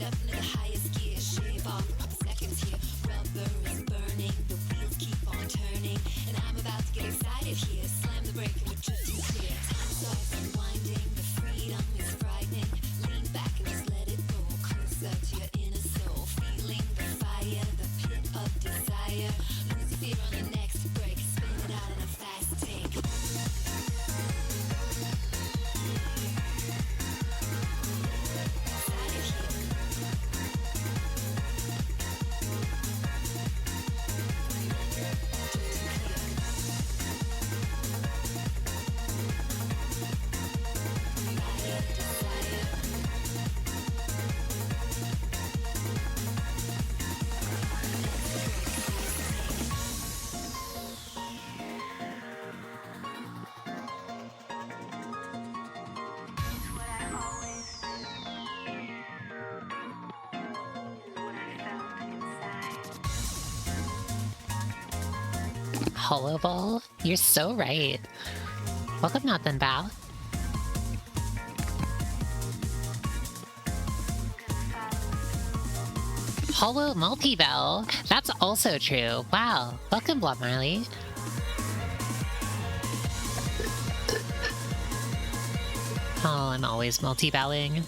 up into the highest gear, shave off seconds here. Rubber is burning, the wheels keep on turning, and I'm about to get excited here. Slam the brake and we're drifting clear. Time starts unwinding, the freedom is frightening. Lean back and just let it roll closer to your inner soul. Feeling the fire, the pit of desire. Lose your fear on the next break, spin it out in a fast take. Hollowbel? You're so right. Welcome, PINBALL. Hollow multi-bell. That's also true. Wow. Welcome, Blood Marley. Oh, I'm always multi-belling.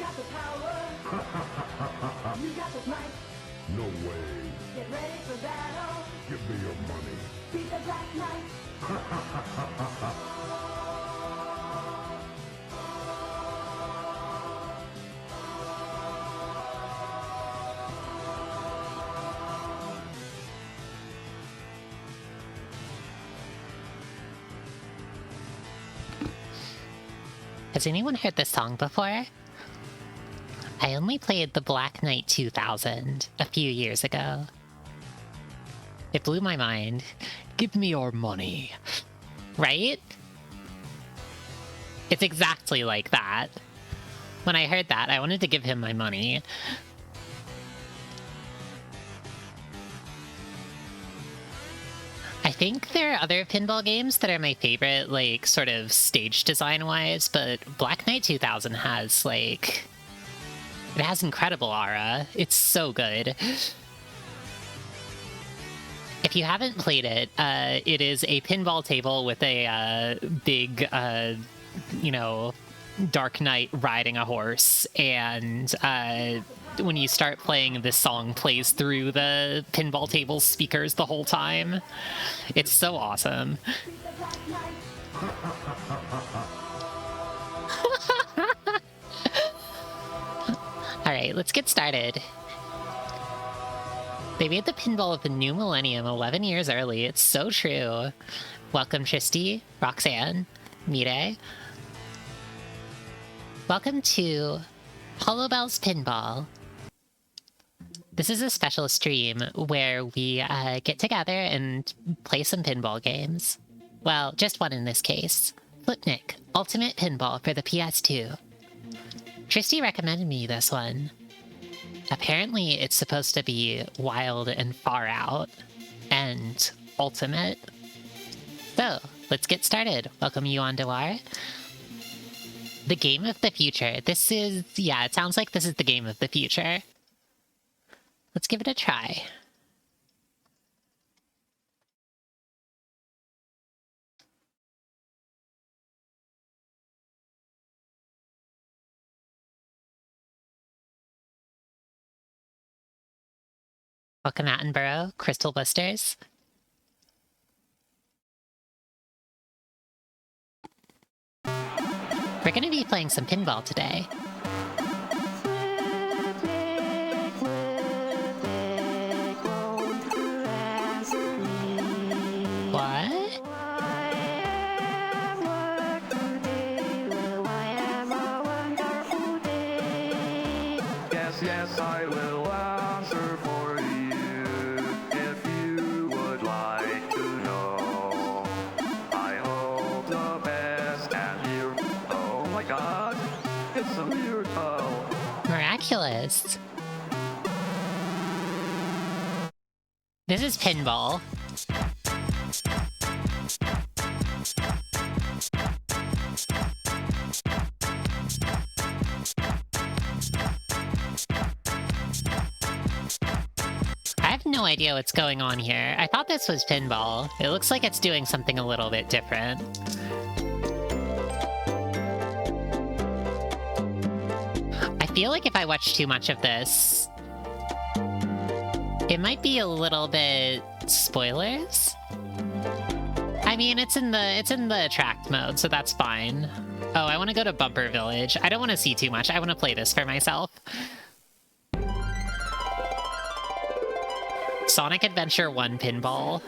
got the power. You got the might. No way. Get ready for battle. Give me your money. Beat the Black Knight. Has anyone heard this song before? I only played the Black Knight 2000 a few years ago. It blew my mind. Give me your money. Right? It's exactly like that. When I heard that, I wanted to give him my money. I think there are other pinball games that are my favorite, like, sort of stage design-wise, but Black Knight 2000 has, like... It has incredible aura. It's so good. If you haven't played it, it is a pinball table with a big, you know, Dark Knight riding a horse, and when you start playing, this song plays through the pinball table speakers the whole time. It's so awesome. Alright, let's get started. They made the pinball of the new millennium 11 years early. It's so true. Welcome, Tristy, Roxanne, Mire. Welcome to Hollowbel's Pinball. This is a special stream where we get together and play some pinball games. Well, just one in this case. FLIPNIC, Ultimate Pinball for the PS2. Tristy recommended me this one. Apparently, it's supposed to be wild and far out, and ultimate. So, let's get started. Welcome, Yuan Dewar. The game of the future. This is... yeah, it sounds like this is the game of the future. Let's give it a try. Welcome, Attenborough, Crystal Blisters. We're going to be playing some pinball today. What? Yes, yes, I will answer for you if you would like to know. I hope the best and you. Oh my god, it's a miracle. Miraculous. This is pinball. I have no idea what's going on here. I thought this was pinball. It looks like it's doing something a little bit different. I feel like if I watch too much of this, it might be a little bit spoilers. I mean, it's in the attract mode, so that's fine. Oh, I want to go to Bumper Village. I don't want to see too much. I want to play this for myself. Sonic Adventure 1 Pinball.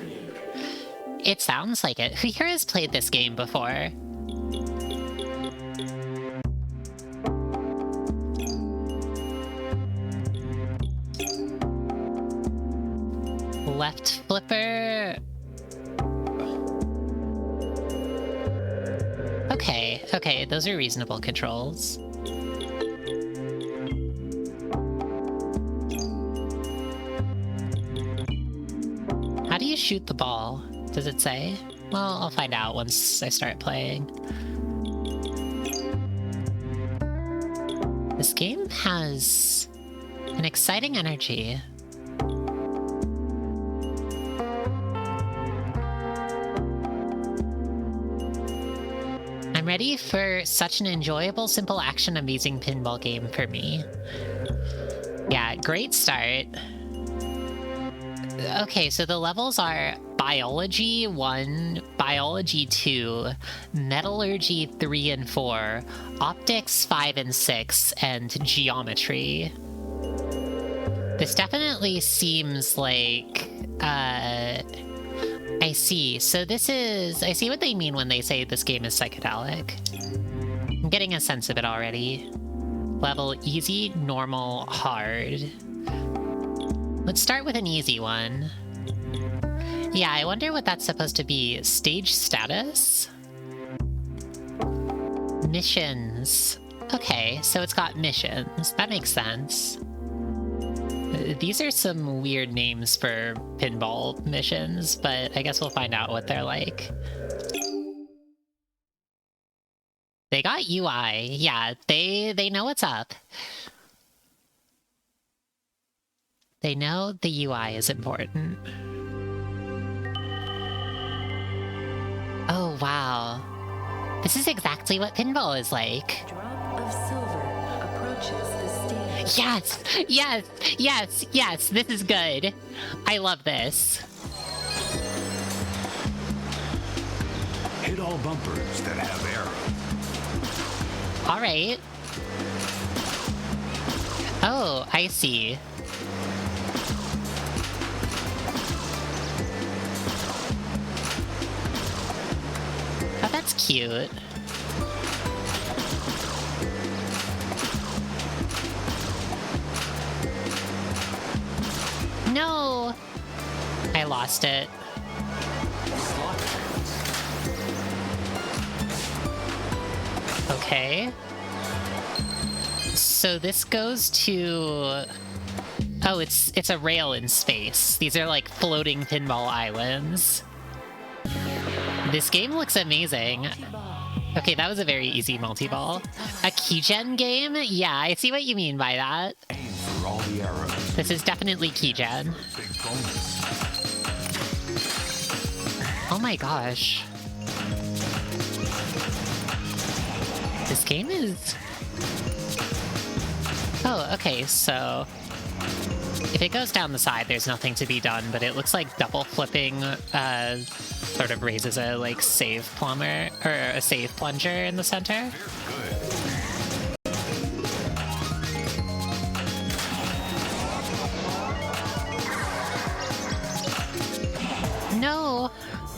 It sounds like it. Who here has played this game before? Left flipper. Okay, those are reasonable controls. How do you shoot the ball? Does it say? Well, I'll find out once I start playing. This game has an exciting energy. I'm ready for such an enjoyable, simple action, amazing pinball game for me. Yeah, great start. Okay, so the levels are Biology 1, Biology 2, Metallurgy 3 and 4, Optics 5 and 6, and Geometry. This definitely seems like, I see. So this is... I see what they mean when they say this game is psychedelic. I'm getting a sense of it already. Level easy, normal, hard. Let's start with an easy one. Yeah, I wonder what that's supposed to be. Stage status? Missions. Okay, so it's got missions. That makes sense. These are some weird names for pinball missions, but I guess we'll find out what they're like. They got UI. Yeah, they know what's up. They know the UI is important. Oh, wow. This is exactly what pinball is like. Drop of silver approaches the stage. Yes! Yes! Yes! Yes! This is good. I love this. Hit all bumpers that have arrows. Alright. Oh, I see. Oh, that's cute. No! I lost it. Okay. So this goes to... Oh, it's a rail in space. These are like floating pinball islands. This game looks amazing. Okay, that was a very easy multi-ball. A keygen game? Yeah, I see what you mean by that. Aim for all the arrows. This is definitely keygen. Big bonus. Oh my gosh. This game is... Oh, okay, so... If it goes down the side, there's nothing to be done, but it looks like double flipping sort of raises a, like, save plumber, or a save plunger in the center. No!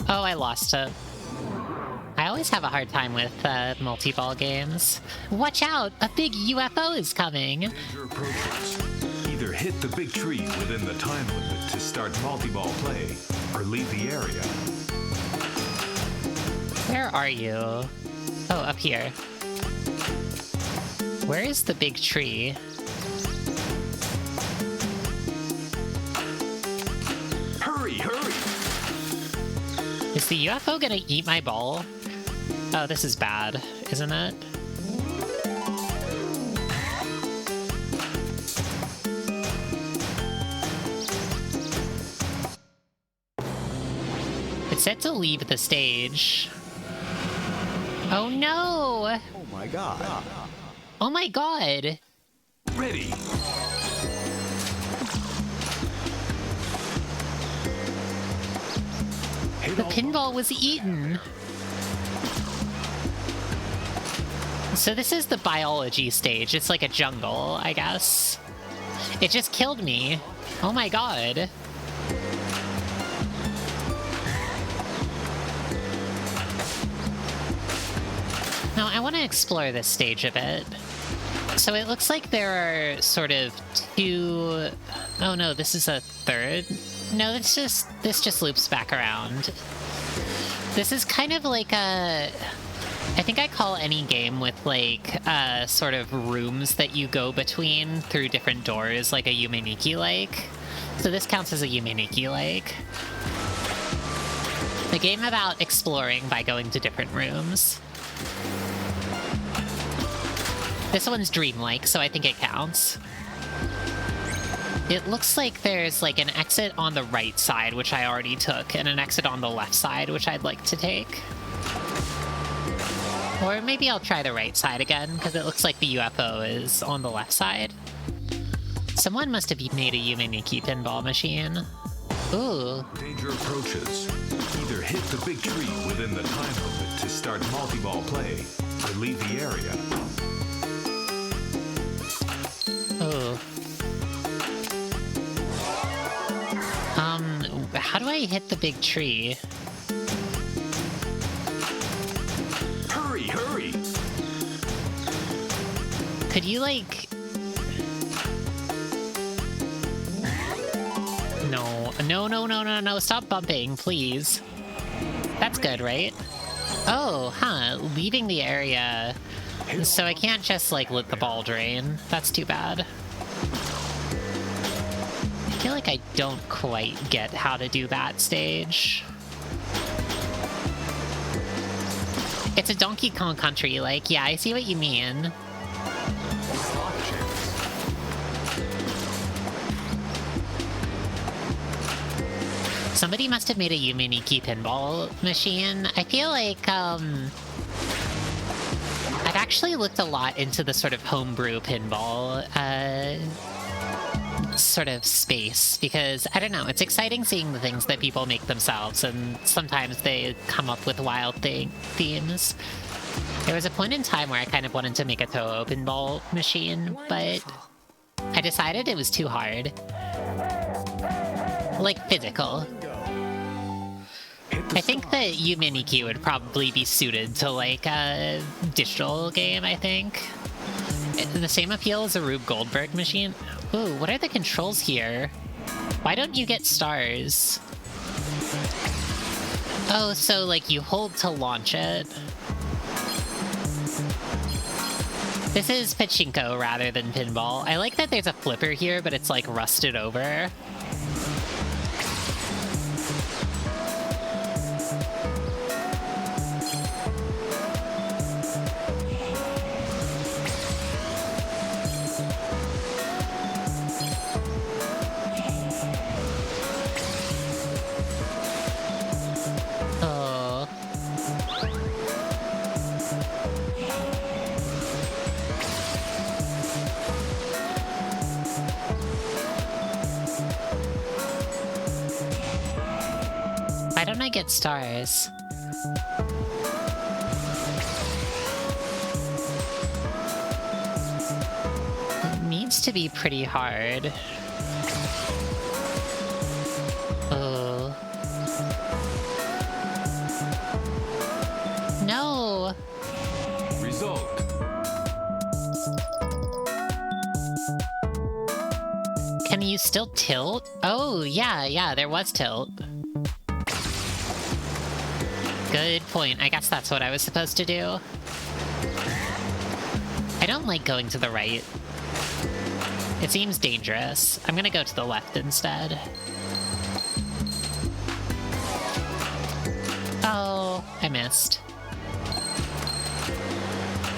Oh, I lost it. I always have a hard time with multi-ball games. Watch out! A big UFO is coming! Danger approaches. Either hit the big tree within the time limit to start multi-ball play, or leave the area. Where are you? Oh, up here. Where is the big tree? Hurry, hurry! Is the UFO gonna eat my ball? Oh, this is bad, isn't it? It said to leave the stage. Oh no! Oh my god. Oh my god! Ready! The pinball was eaten! So this is the biology stage. It's like a jungle, I guess. It just killed me. Oh my god. Now, I want to explore this stage a bit. So it looks like there are sort of two... Oh no, this is a third? No, this just loops back around. This is kind of like a... I think I call any game with, like, sort of rooms that you go between through different doors, like a Yumeniki-like. So this counts as a Yumeniki-like. A game about exploring by going to different rooms. This one's dreamlike, so I think it counts. It looks like there's, like, an exit on the right side, which I already took, and an exit on the left side, which I'd like to take. Or maybe I'll try the right side again, because it looks like the UFO is on the left side. Someone must have made a Yumeniki pinball machine. Ooh. Danger approaches. Either hit the big tree within the time limit to start multi-ball play, or leave the area. Ooh. How do I hit the big tree? Hurry, hurry! Could you, like... No, No, no, no, no, no, stop bumping, please. That's good, right? Oh, huh, leaving the area. So I can't just, like, let the ball drain. That's too bad. I feel like I don't quite get how to do that stage. It's a Donkey Kong Country, like, yeah, I see what you mean. Somebody must have made a Yuminiki pinball machine. I feel like, I've actually looked a lot into the sort of homebrew pinball, sort of space, because, I don't know, it's exciting seeing the things that people make themselves, and sometimes they come up with wild themes. There was a point in time where I kind of wanted to make a Toho pinball machine, but I decided it was too hard. Like, physical. I think that Yuminiki would probably be suited to, like, a digital game, I think. The same appeal as a Rube Goldberg machine. Ooh, what are the controls here? Why don't you get stars? Oh, so, like, you hold to launch it. This is pachinko rather than pinball. I like that there's a flipper here, but it's, like, rusted over. Why don't I get stars? It needs to be pretty hard. Oh. No! Result. Can you still tilt? Oh, yeah, there was tilt. Good point. I guess that's what I was supposed to do. I don't like going to the right. It seems dangerous. I'm gonna go to the left instead. Oh, I missed.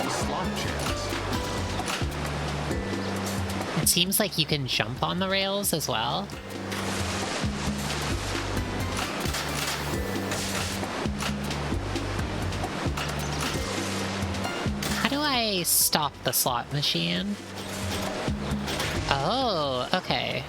Slot chance. It seems like you can jump on the rails as well. How do I stop the slot machine? Oh, okay.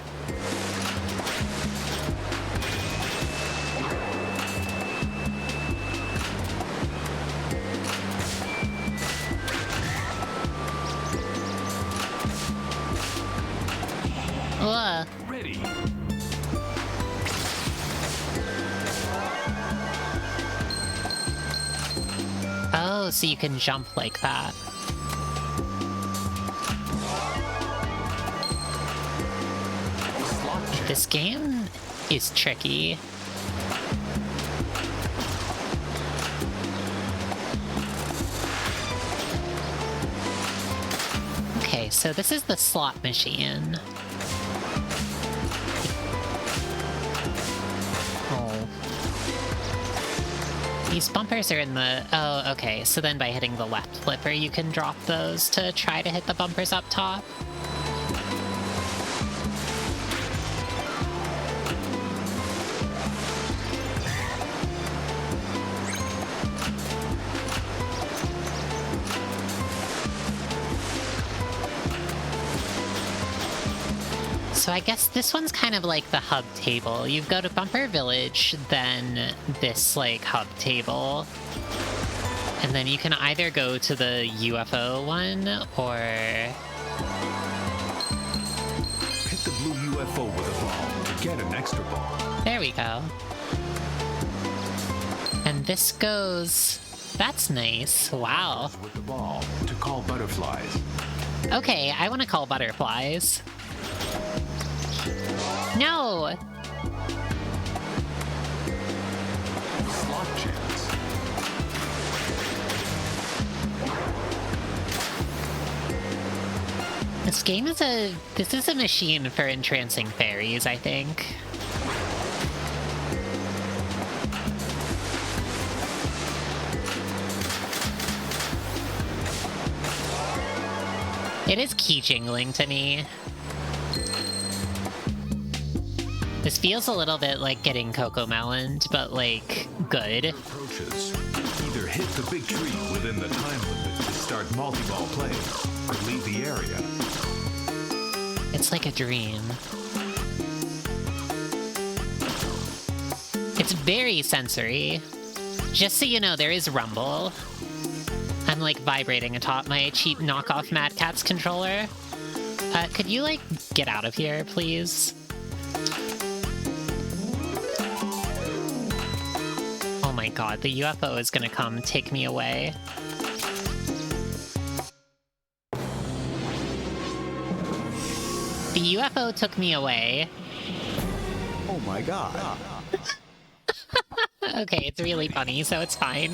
Ugh. Ready. Oh, so you can jump like that. Slot chance. This game is tricky. Okay, so this is the slot machine. Oh. These bumpers are in the... Oh, okay, so then by hitting the left flipper, you can drop those to try to hit the bumpers up top. So I guess this one's kind of like the hub table. You go to Bumper Village, then this, like, hub table. And then you can either go to the UFO one, or... Hit the blue UFO with a ball to get an extra ball. There we go. And this goes... That's nice. Wow. With the ball to call butterflies. Okay, I want to call butterflies. No! This is a machine for entrancing fairies, I think. It is key jingling to me. This feels a little bit like getting Coco Meloned, but like good. Approaches. Either hit the big tree within the time limit to start multi-ball play, or leave the area. It's like a dream. It's very sensory. Just so you know, there is rumble. I'm like vibrating atop my cheap knockoff Mad Catz controller. Could you like get out of here, please? Oh my god, the UFO is gonna come take me away. The UFO took me away. Oh my god. Okay, it's really funny, so it's fine.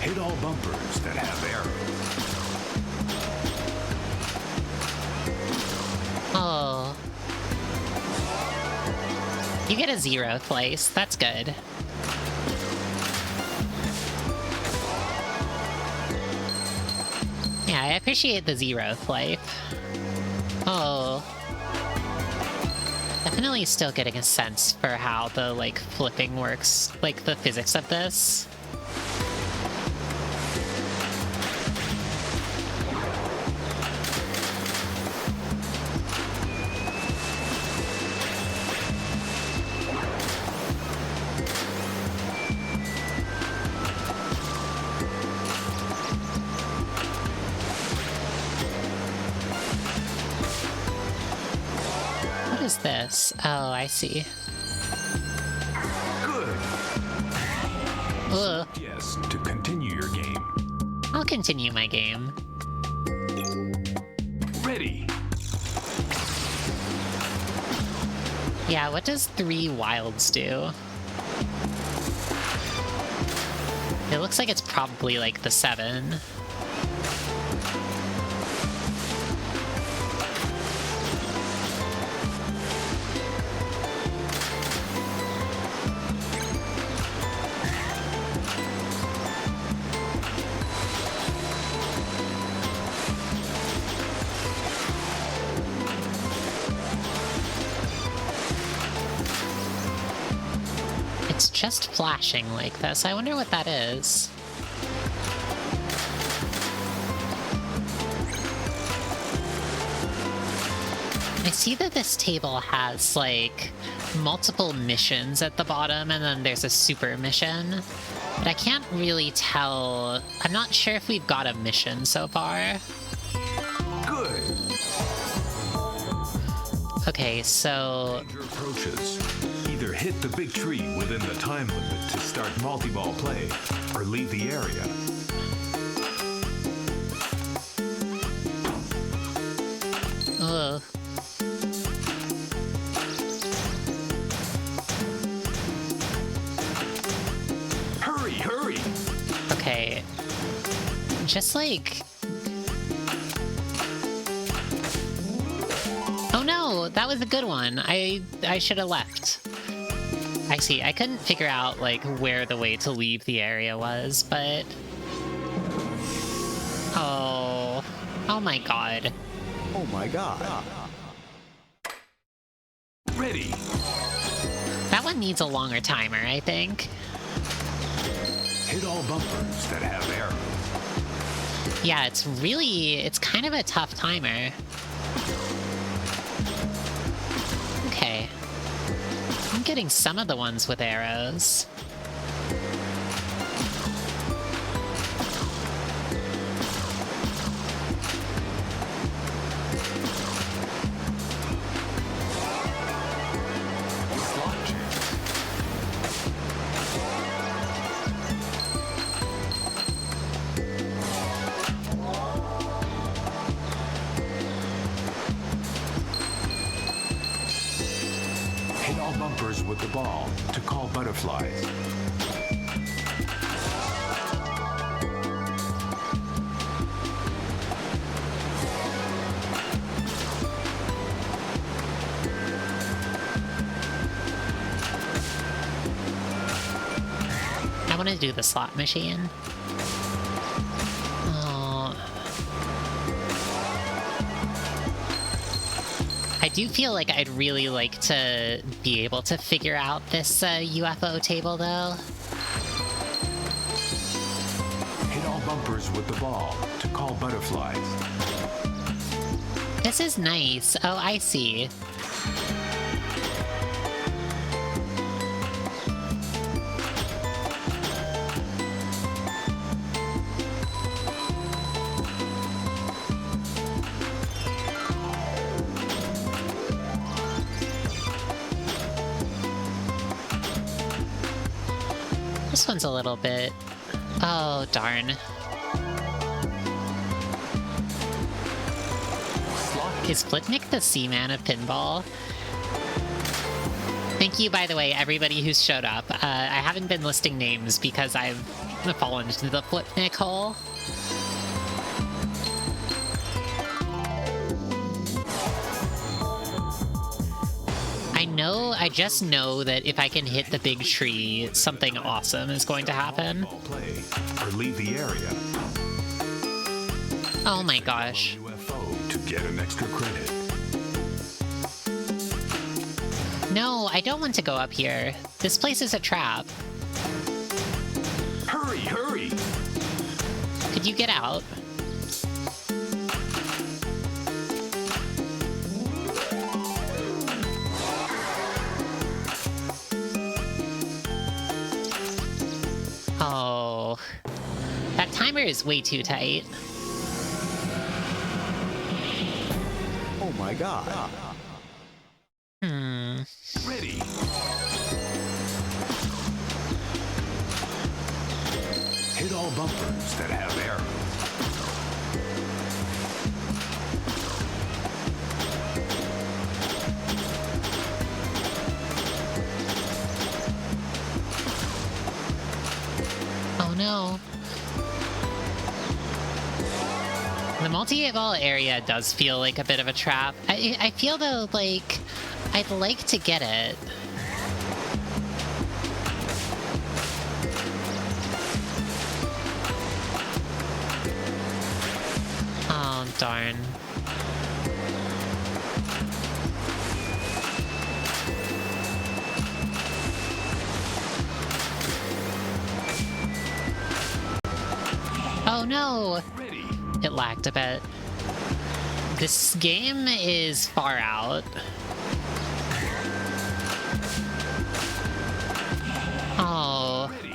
Hit all bumpers that have arrows. Oh. You get a 0th place. That's good. Yeah, I appreciate the 0th life. Oh. Definitely still getting a sense for how the, like, flipping works, like, the physics of this. What is this? Oh, I see. Good. Ugh. Yes, to continue your game. I'll continue my game. Ready. Yeah, what does 3 wilds do? It looks like it's probably like the 7. It's just flashing like this. I wonder what that is. I see that this table has, like, multiple missions at the bottom, and then there's a super mission. But I can't really tell. I'm not sure if we've got a mission so far. Good. Okay, so Danger approaches. Either hit the big tree within the time limit to start multi-ball play, or leave the area. ugh. Hurry, hurry! Okay. Just like... Oh no, that was a good one. I should have left. I see. I couldn't figure out, like, where the way to leave the area was, but... Oh. Oh my god. Oh my god. Ready! That one needs a longer timer, I think. Hit all bumpers that have arrows. Yeah, it's kind of a tough timer. Okay. I'm getting some of the ones with arrows. Hit all bumpers with the ball to call butterflies. want to do the slot machine. Oh. I do feel like I'd really like to be able to figure out this UFO table, though. Hit all bumpers with the ball to call butterflies. This is nice. Oh, I see. This one's a little bit... Oh, darn. Is FLIPNIC the C-man of pinball? Thank you, by the way, everybody who's showed up. I haven't been listing names because I've fallen into the FLIPNIC hole. I just know that if I can hit the big tree, something awesome is going to happen. Play or leave the area. Oh my gosh. UFO to get an extra credit. No, I don't want to go up here. This place is a trap. Hurry, hurry! Could you get out? Oh, that timer is way too tight. Oh my god. Ready. Hit all bumpers that have arrows. Oh no. The multi-ball area does feel like a bit of a trap. I feel though like I'd like to get it. Oh darn. Oh no! Ready. It lagged a bit. This game is far out. Oh. Ready.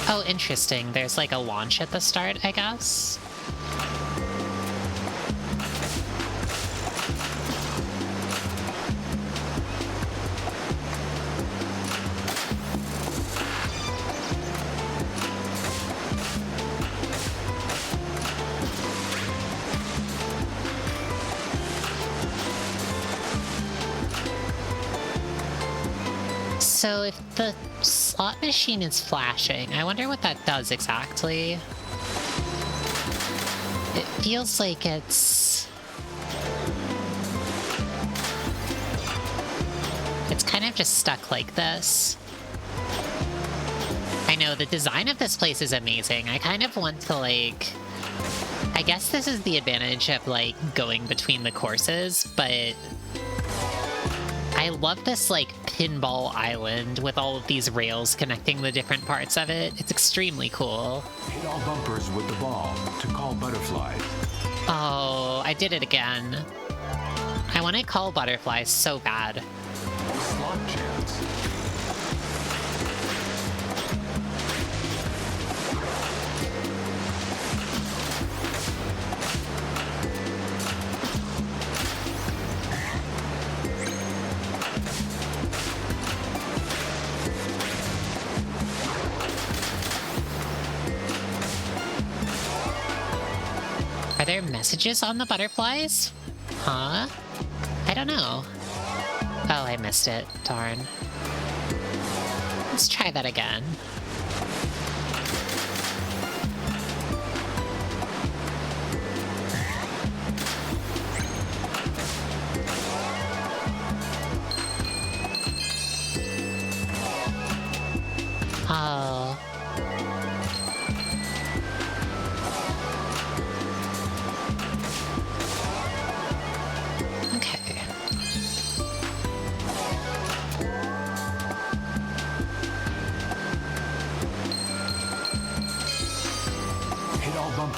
Oh, interesting. There's like a launch at the start, I guess. So if the slot machine is flashing, I wonder what that does exactly. It feels like it's kind of just stuck like this. I know the design of this place is amazing. I kind of want to like... I guess this is the advantage of like going between the courses, but I love this like pinball island with all of these rails connecting the different parts of it. It's extremely cool. Hit all bumpers with the ball to call butterflies. Oh, I did it again. I want to call butterflies so bad. Slot chance. Are there messages on the butterflies? Huh? I don't know. Oh, I missed it. Darn. Let's try that again.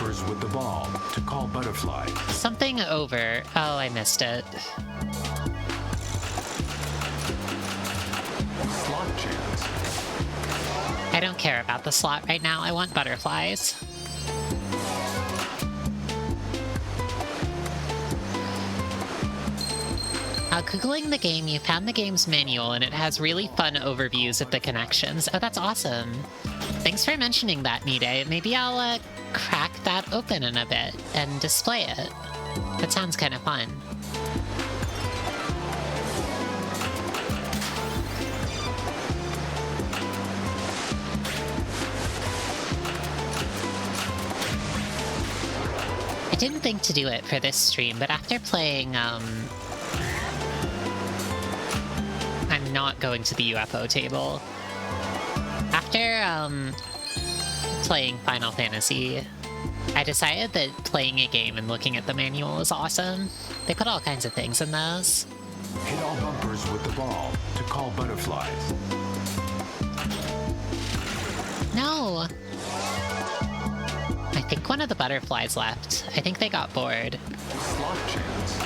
bumpers with the ball to call butterflies. Something over. Oh, I missed it. Slot chance. I don't care about the slot right now. I want butterflies. Googling the game, you found the game's manual, and it has really fun overviews of the connections. Oh, that's awesome. Thanks for mentioning that, Nide. Maybe I'll crack that open in a bit and display it. That sounds kind of fun. I didn't think to do it for this stream, but after playing, I'm not going to the UFO table. After, playing Final Fantasy, I decided that playing a game and looking at the manual is awesome. They put all kinds of things in those. Hit all bumpers with the ball to call butterflies. No! I think one of the butterflies left. I think they got bored. Slot chance.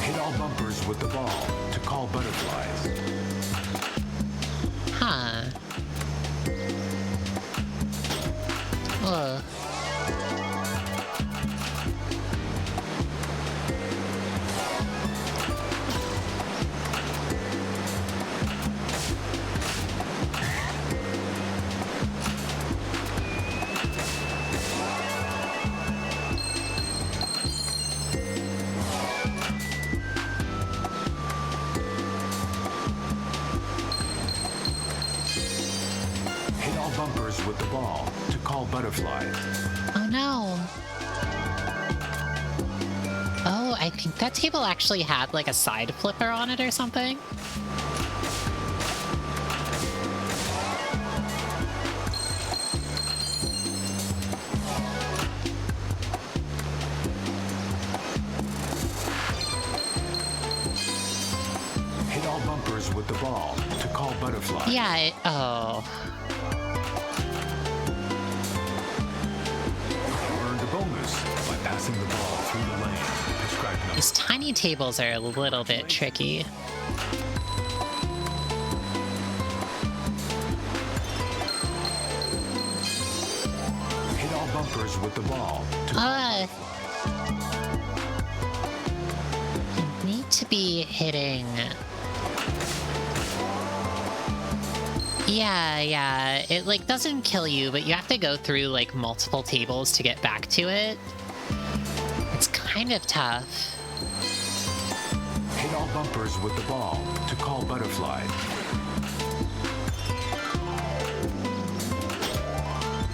Hit all bumpers with the ball to call butterflies. Huh. Ugh. Hit all bumpers with the ball to call butterflies. Oh no. Oh, I think that table actually had like a side flipper on it or something. Hit all bumpers with the ball to call butterflies. Yeah, oh. You earned a bonus by passing the ball through the lane. Describe number. These tiny tables are a little bit tricky. Hit all bumpers with the ball to Need to be hitting. Yeah, it like doesn't kill you, but you have to go through like multiple tables to get back to it. It's kind of tough. hit all bumpers with the ball to call butterflies.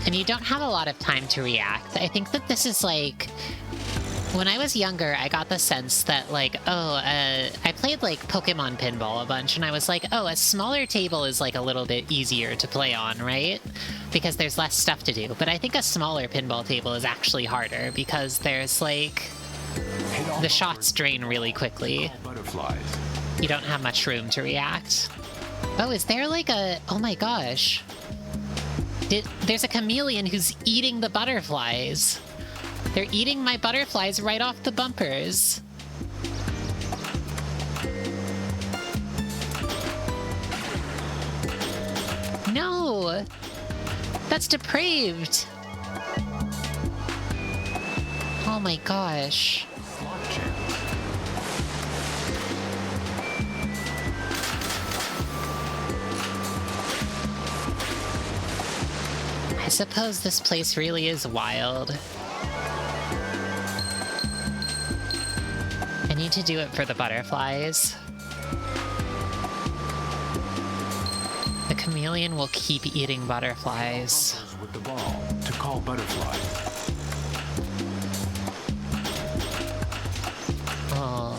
And you don't have a lot of time to react. I think that this is like... When I was younger, I got the sense that, like, I played, like, Pokemon Pinball a bunch, and I was like, oh, a smaller table is, like, a little bit easier to play on, right? Because there's less stuff to do. But I think a smaller pinball table is actually harder, because there's, like... The shots drain really quickly. Butterflies. You don't have much room to react. Oh, is there, like, a... Oh my gosh. There's a chameleon who's eating the butterflies. They're eating my butterflies right off the bumpers. No! That's depraved! Oh my gosh. I suppose this place really is wild. I need to do it for the butterflies. The chameleon will keep eating butterflies. With the ball to call butterflies. Oh.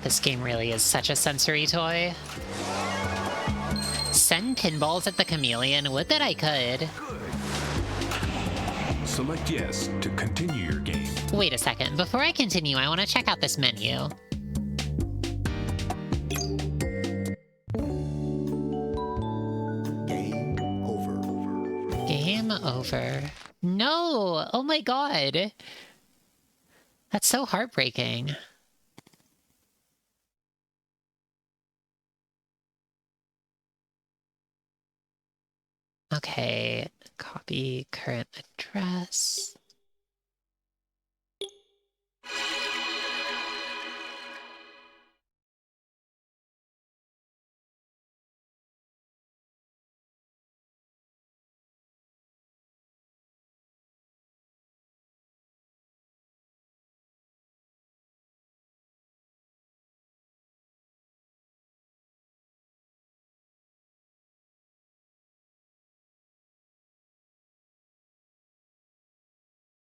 This game really is such a sensory toy. Send pinballs at the chameleon? Would that I could. Select yes to continue your game. Wait a second. Before I continue, I want to check out this menu. Game over. Game over. No! Oh my god! That's so heartbreaking. Okay, copy current address.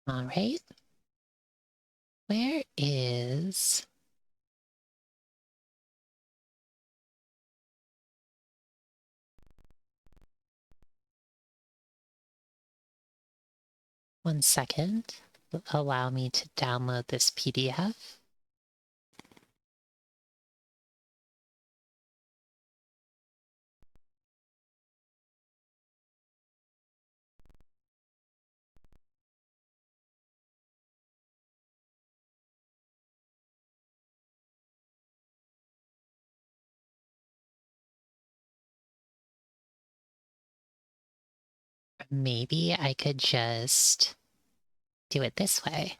All right. Where is... One second. Allow me to download this PDF. Maybe I could just do it this way.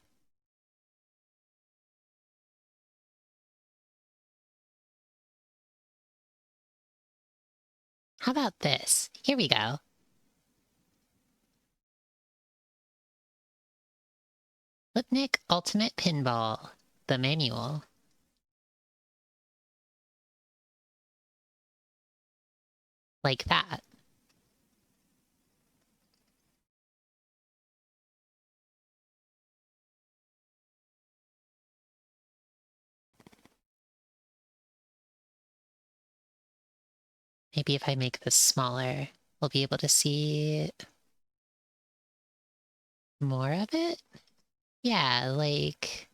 How about this? Here we go. FLIPNIC Ultimate Pinball, the manual. Like that. Maybe if I make this smaller, we'll be able to see more of it? Yeah, like...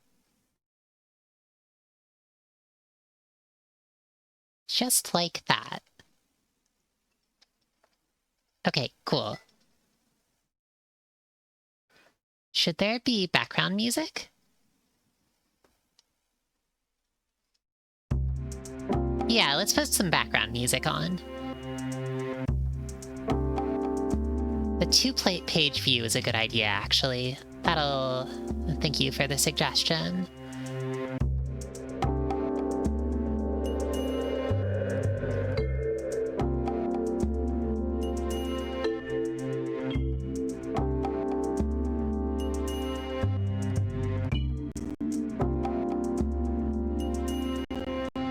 just like that. Okay, cool. Should there be background music? Yeah, let's put some background music on. The two-page view is a good idea, actually. That'll... Thank you for the suggestion.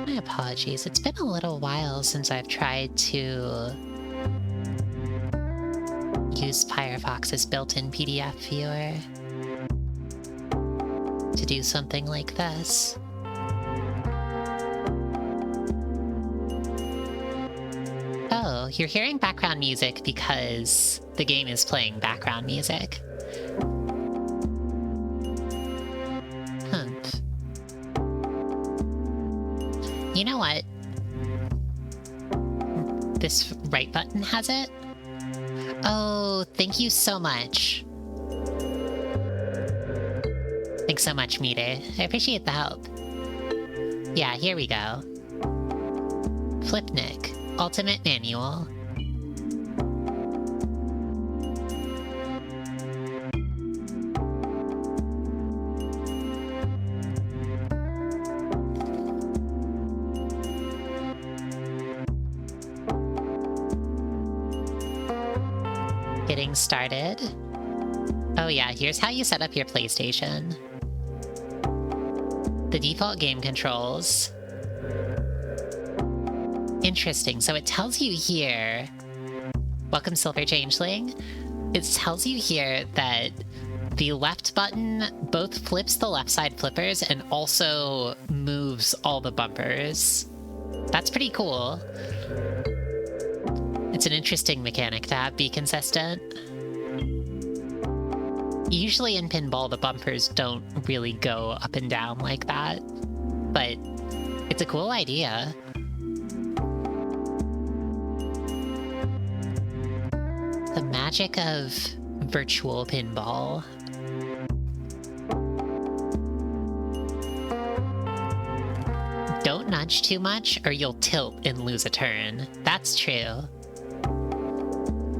My apologies, it's been a little while since I've tried to use Firefox's built-in PDF viewer to do something like this. Oh, you're hearing background music because the game is playing background music. Humph. You know what? This right button has it? Oh, thank you so much. Thanks so much, Mide. I appreciate the help. Yeah, here we go. FLIPNIC, Ultimate Manual. Getting started. Oh yeah, here's how you set up your PlayStation. The default game controls. Interesting, so it tells you here... Welcome, Silver Changeling. It tells you here that the left button both flips the left side flippers and also moves all the bumpers. That's pretty cool. It's an interesting mechanic to have be consistent. Usually in pinball, the bumpers don't really go up and down like that, but it's a cool idea. The magic of virtual pinball. Don't nudge too much or you'll tilt and lose a turn. That's true.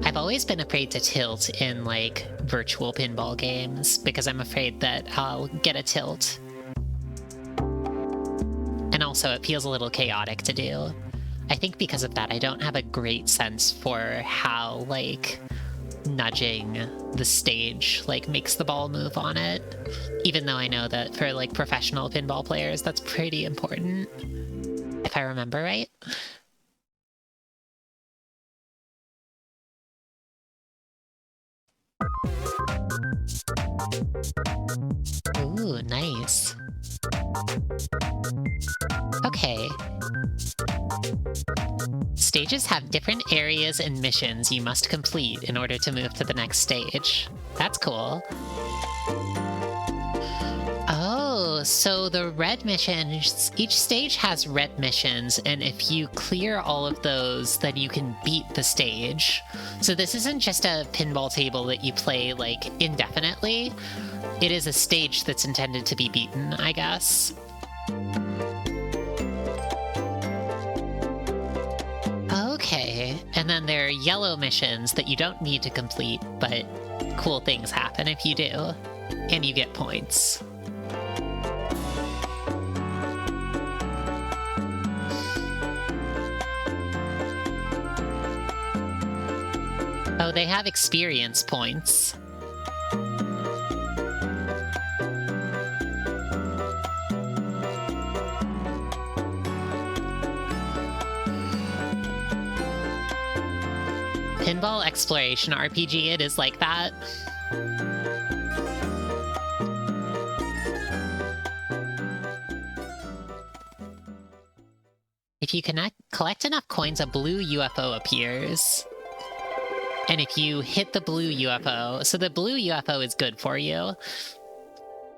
I've always been afraid to tilt in, like, virtual pinball games because I'm afraid that I'll get a tilt. And also, it feels a little chaotic to do. I think because of that, I don't have a great sense for how, like, nudging the stage, like, makes the ball move on it. Even though I know that for, like, professional pinball players, that's pretty important. If I remember right. Ooh, nice. Okay. Stages have different areas and missions you must complete in order to move to the next stage. That's cool. Oh, so the red missions, each stage has red missions, and if you clear all of those, then you can beat the stage. So this isn't just a pinball table that you play, like, indefinitely. It is a stage that's intended to be beaten, I guess. Okay, and then there are yellow missions that you don't need to complete, but cool things happen if you do, and you get points. Oh, they have experience points. Pinball exploration RPG, it is like that. If you collect enough coins, a blue UFO appears. And if you hit the blue UFO, so the blue UFO is good for you.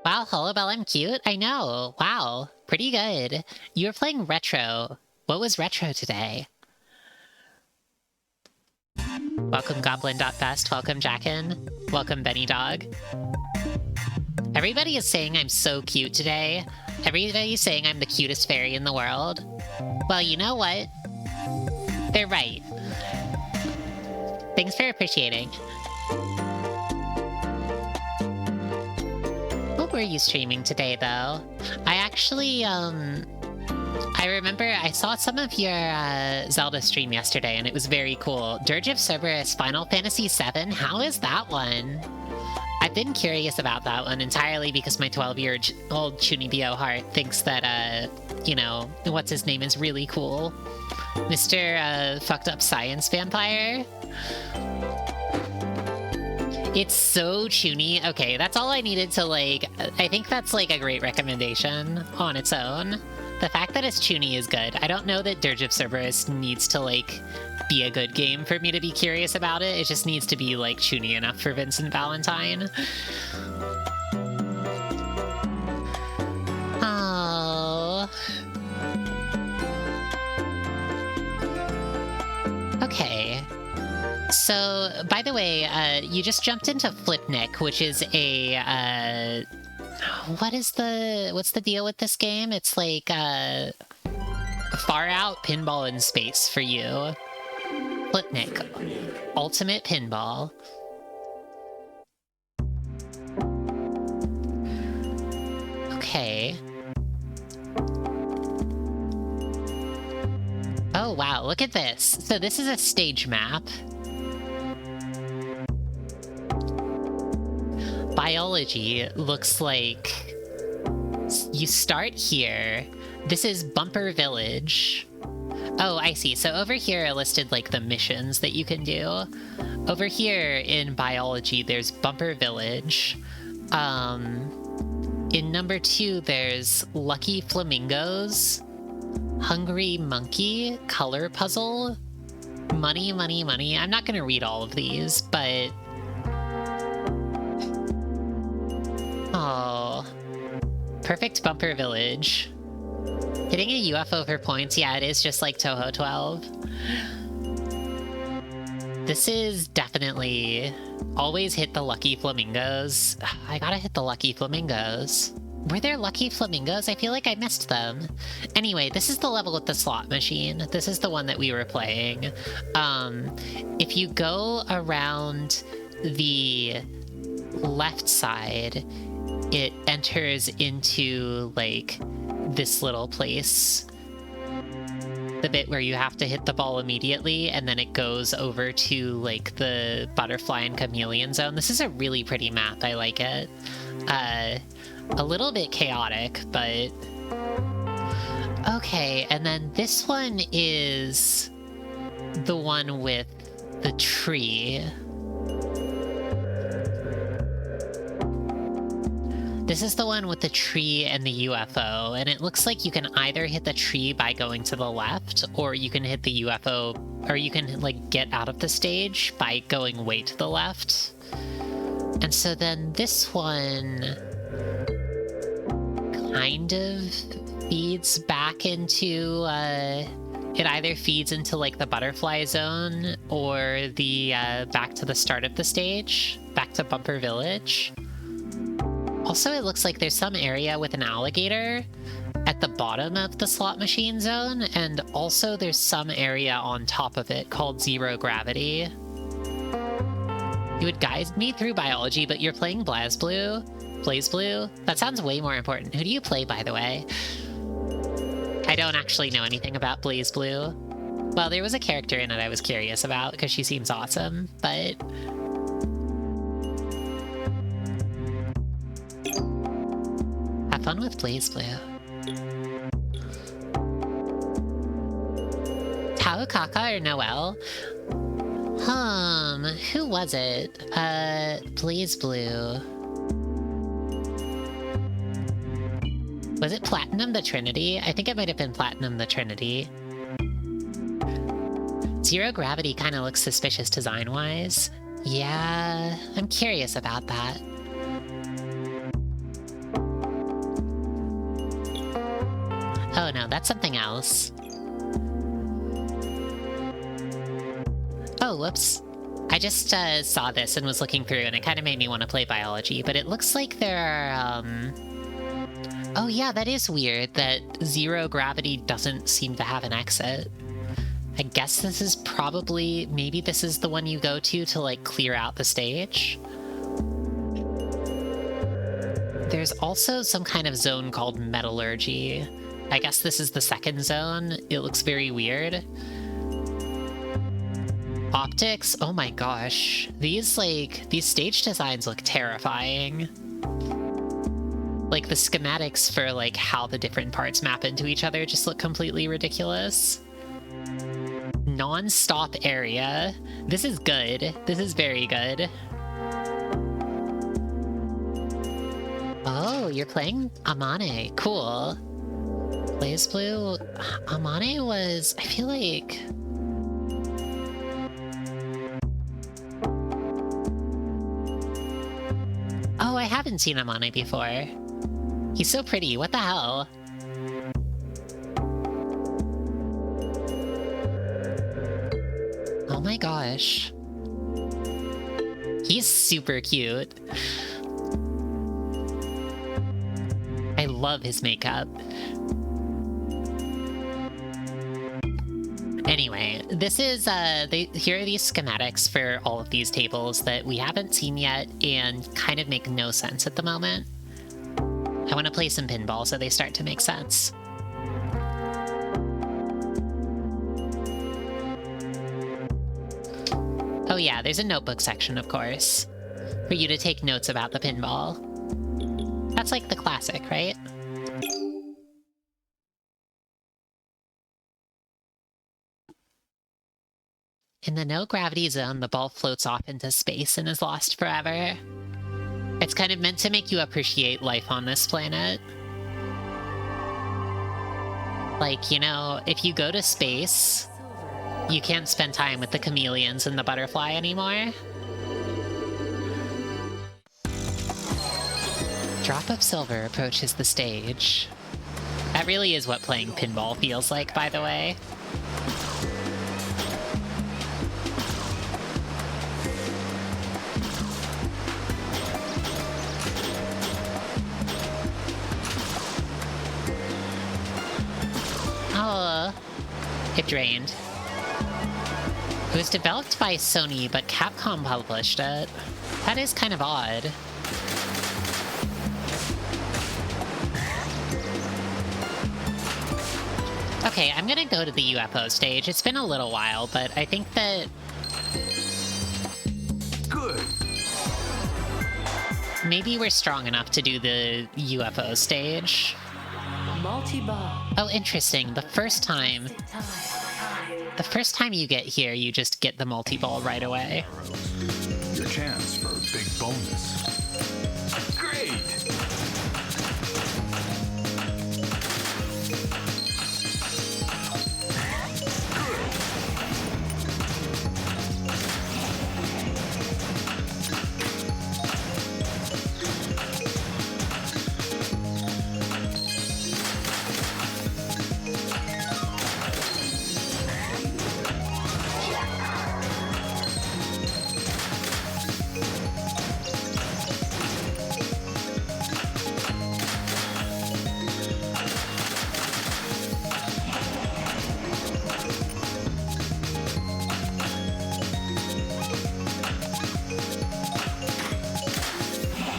Wow, Hollowbel, I'm cute. I know. Wow, pretty good. You were playing retro. What was retro today? Welcome Goblin.fest, welcome Jackin, welcome Benny Dog. Everybody is saying I'm so cute today. Everybody's saying I'm the cutest fairy in the world. Well, you know what? They're right. Thanks for appreciating. What were you streaming today, though? I actually, I remember I saw some of your Zelda stream yesterday, and it was very cool. Dirge of Cerberus Final Fantasy VII? How is that one? I've been curious about that one entirely because my 12-year-old Chunibyo heart thinks that, you know, what's his name is really cool. Mr. Fucked Up Science Vampire? It's so chuny. Okay, that's all I needed to, like... I think that's, like, a great recommendation on its own. The fact that it's chuny is good. I don't know that Dirge of Cerberus needs to, like, be a good game for me to be curious about it. It just needs to be, like, chuny enough for Vincent Valentine. Oh. Okay. So, by the way, you just jumped into FLIPNIC, which is a, what's the deal with this game? It's like, far out pinball in space for you. FLIPNIC. Ultimate Pinball. Okay. Oh, wow, look at this. So this is a stage map. Biology looks like you start here. This is Bumper Village. Oh, I see. So over here I listed like the missions that you can do. Over here in biology, there's Bumper Village. In number 2, there's Lucky Flamingos, Hungry Monkey, Color Puzzle, Money, Money, Money. I'm not gonna read all of these, but... Oh. Perfect Bumper Village. Hitting a UFO for points, yeah, it is just like Toho 12. This is definitely... Always hit the Lucky Flamingos. I gotta hit the Lucky Flamingos. Were there Lucky Flamingos? I feel like I missed them. Anyway, this is the level with the slot machine. This is the one that we were playing. If you go around the left side, it enters into, like, this little place. The bit where you have to hit the ball immediately, and then it goes over to, like, the butterfly and chameleon zone. This is a really pretty map. I like it. A little bit chaotic, but... Okay, and then this one is the one with the tree. This is the one with the tree and the UFO, and it looks like you can either hit the tree by going to the left, or you can hit the UFO, or you can, like, get out of the stage by going way to the left. And so then this one kind of feeds back into, it either feeds into, like, the butterfly zone, or the, back to the start of the stage, back to Bumper Village. Also, it looks like there's some area with an alligator at the bottom of the slot machine zone, and also there's some area on top of it called Zero Gravity. You would guide me through biology, but you're playing BlazBlue? That sounds way more important. Who do you play, by the way? I don't actually know anything about BlazBlue. Well, there was a character in it I was curious about, because she seems awesome, but... Have fun with BlazBlue. Tao Kaka or Noelle? Who was it? BlazBlue. Was it Platinum the Trinity? I think it might have been Platinum the Trinity. Zero Gravity kind of looks suspicious design-wise. Yeah, I'm curious about that. Oh no, that's something else. Oh, whoops. I just saw this and was looking through, and it kind of made me want to play biology, but it looks like there are, Oh yeah, that is weird that Zero Gravity doesn't seem to have an exit. I guess this is probably... Maybe this is the one you go to, like, clear out the stage? There's also some kind of zone called Metallurgy. I guess this is the second zone. It looks very weird. Optics? Oh my gosh. These stage designs look terrifying. Like, the schematics for, like, how the different parts map into each other just look completely ridiculous. Non-stop area. This is good. This is very good. Oh, you're playing Amane. Cool. BlazBlue? Amane was... I feel like... Oh, I haven't seen Amane before. He's so pretty. What the hell? Oh my gosh. He's super cute. I love his makeup. Anyway, this is, here are these schematics for all of these tables that we haven't seen yet and kind of make no sense at the moment. I want to play some pinball so they start to make sense. Oh yeah, there's a notebook section, of course, for you to take notes about the pinball. That's like the classic, right? In the no-gravity zone, the ball floats off into space and is lost forever. It's kind of meant to make you appreciate life on this planet. Like, you know, if you go to space, you can't spend time with the chameleons and the butterfly anymore. Drop of silver approaches the stage. That really is what playing pinball feels like, by the way. Oh, it drained. It was developed by Sony, but Capcom published it. That is kind of odd. Okay, I'm gonna go to the UFO stage. It's been a little while, but I think that... Good. maybe we're strong enough to do the UFO stage. Multi-ball. Oh, interesting. The first time you get here, you just get the multi-ball right away. Your chance for a big bonus. Great!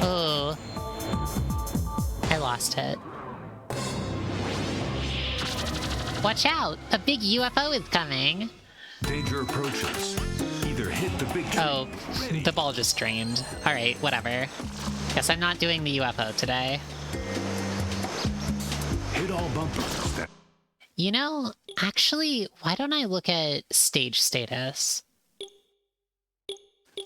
Oh, I lost it. Watch out! A big UFO is coming! Danger approaches. Either hit the big tree. Oh, the ball just drained. Alright, whatever. Guess I'm not doing the UFO today. Hit all bumpers. You know, actually, why don't I look at stage status?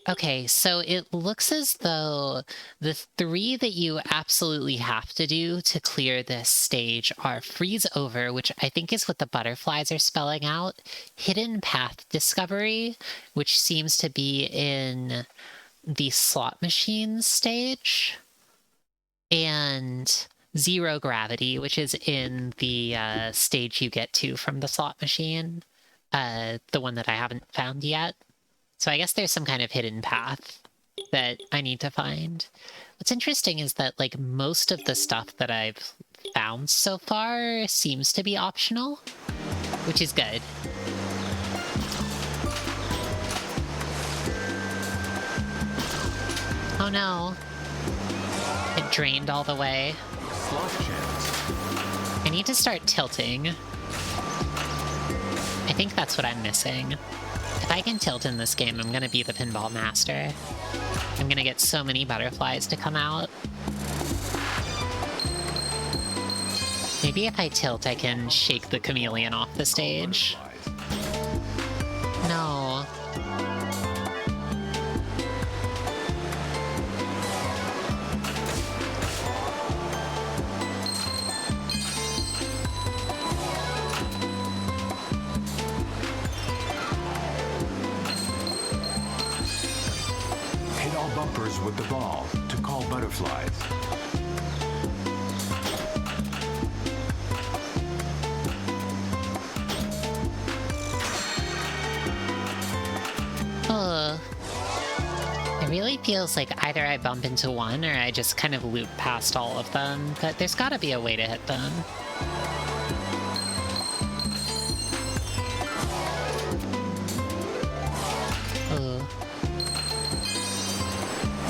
Okay, so it looks as though the 3 that you absolutely have to do to clear this stage are Freeze Over, which I think is what the butterflies are spelling out, Hidden Path Discovery, which seems to be in the slot machines stage, and Zero Gravity, which is in the stage you get to from the slot machine, the one that I haven't found yet. So I guess there's some kind of hidden path that I need to find. What's interesting is that, like, most of the stuff that I've found so far seems to be optional, which is good. Oh no. It drained all the way. Slot chance. I need to start tilting. I think that's what I'm missing. If I can tilt in this game, I'm gonna be the pinball master. I'm gonna get so many butterflies to come out. Maybe if I tilt, I can shake the chameleon off the stage. No. Hit all bumpers with the ball to call butterflies. Ugh. It really feels like either I bump into one or I just kind of loop past all of them, but there's gotta be a way to hit them. Ugh.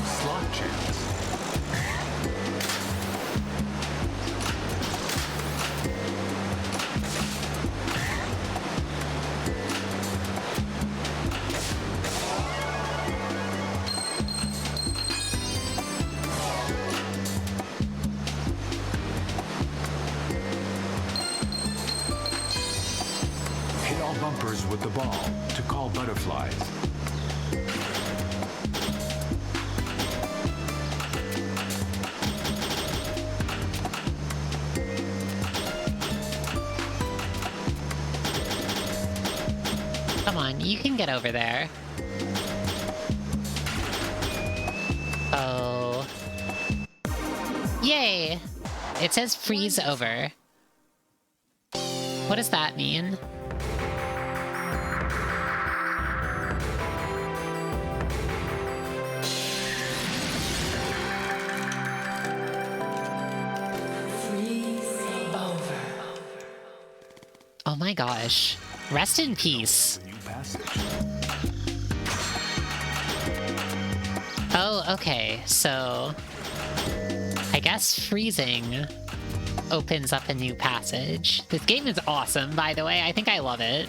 Slot chance. Hit all bumpers with the ball to call butterflies. you can get over there. Oh. Yay! It says freeze over. What does that mean? Oh my gosh. Rest in peace. New passage. Oh, okay. So I guess freezing opens up a new passage. This game is awesome, by the way. I think I love it.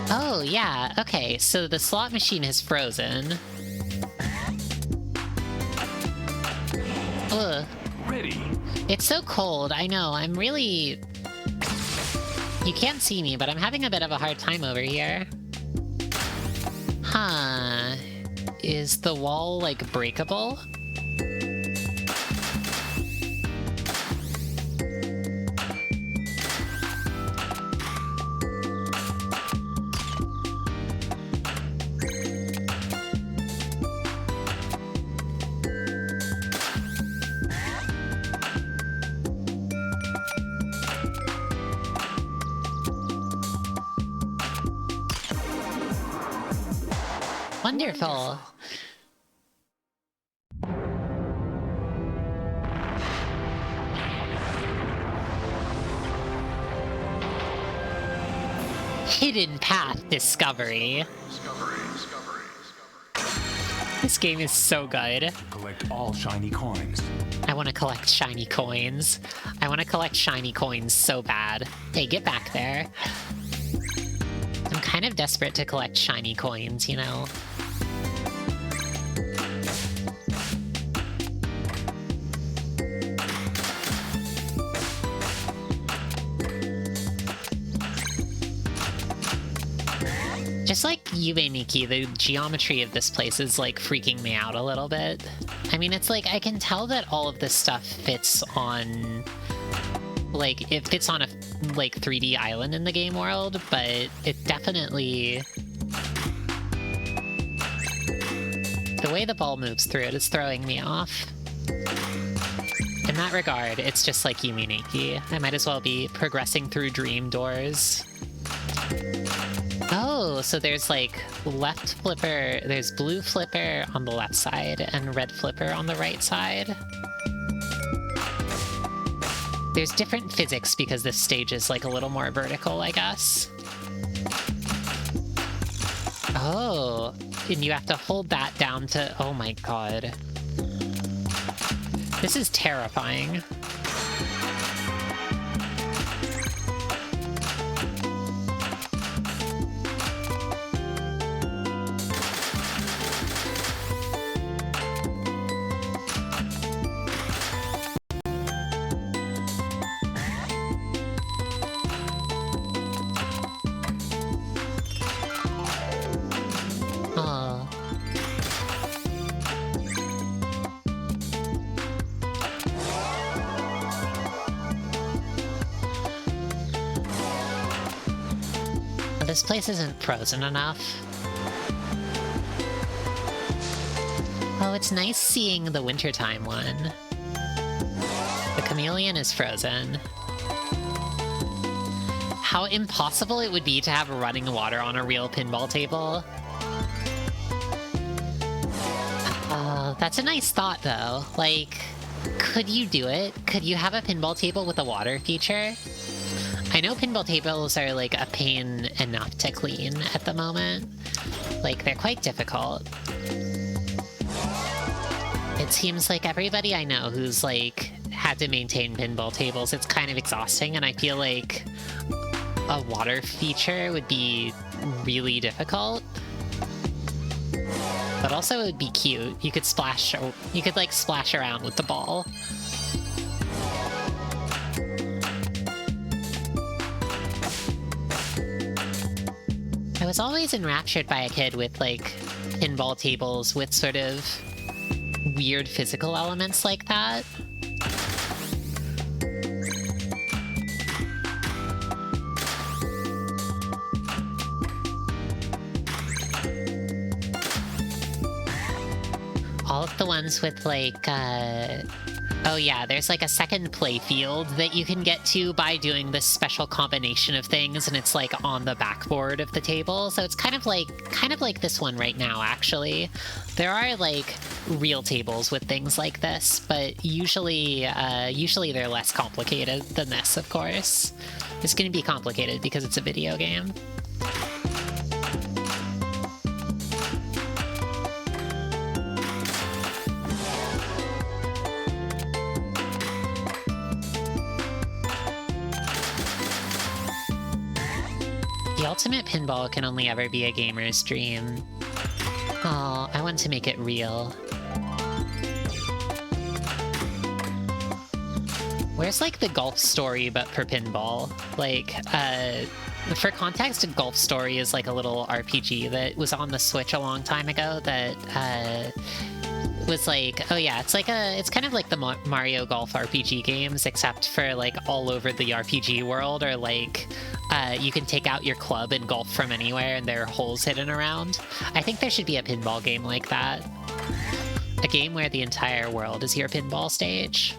Oh, yeah. Okay, so the slot machine has frozen. Ugh. Ready. It's so cold, I know. I'm really... You can't see me, but I'm having a bit of a hard time over here. Huh. Is the wall, like, breakable? Wonderful. Hidden path discovery. This game is so good. Collect all shiny coins. I want to collect shiny coins. I want to collect shiny coins so bad. Hey, get back there. I'm kind of desperate to collect shiny coins, you know? Just like Yube Miki, the geometry of this place is like freaking me out a little bit. I mean, it's like I can tell that all of this stuff fits on... Like, it fits on a, like, 3D island in the game world, but it definitely... The way the ball moves through it is throwing me off. In that regard, it's just like Yumi Nikki. I might as well be progressing through dream doors. Oh, so there's like left flipper, there's blue flipper on the left side and red flipper on the right side. There's different physics because this stage is like a little more vertical, I guess. Oh, and you have to hold that down to... Oh my god. This is terrifying. This place isn't frozen enough. Oh, it's nice seeing the wintertime one. The chameleon is frozen. How impossible it would be to have running water on a real pinball table. That's a nice thought, though. Like, could you do it? Could you have a pinball table with a water feature? I know pinball tables are, like, a pain enough to clean at the moment. Like, they're quite difficult. It seems like everybody I know who's, like, had to maintain pinball tables, it's kind of exhausting, and I feel like a water feature would be really difficult. But also it would be cute. You could splash around with the ball. I was always enraptured by a kid with, like, pinball tables with sort of weird physical elements like that. all of the ones with like, oh yeah, there's like a second play field that you can get to by doing this special combination of things, and it's like on the backboard of the table. So it's kind of like this one right now, actually. There are like real tables with things like this, but usually they're less complicated than this, of course. It's going to be complicated because it's a video game. The ultimate pinball can only ever be a gamer's dream. Oh, I want to make it real. Where's like the Golf Story but for pinball? Like, for context, Golf Story is like a little RPG that was on the Switch a long time ago that was like, oh yeah, it's kind of like the Mario Golf RPG games, except for like all over the RPG world, or like you can take out your club and golf from anywhere and there are holes hidden around. I think there should be a pinball game like that. A game where the entire world is your pinball stage.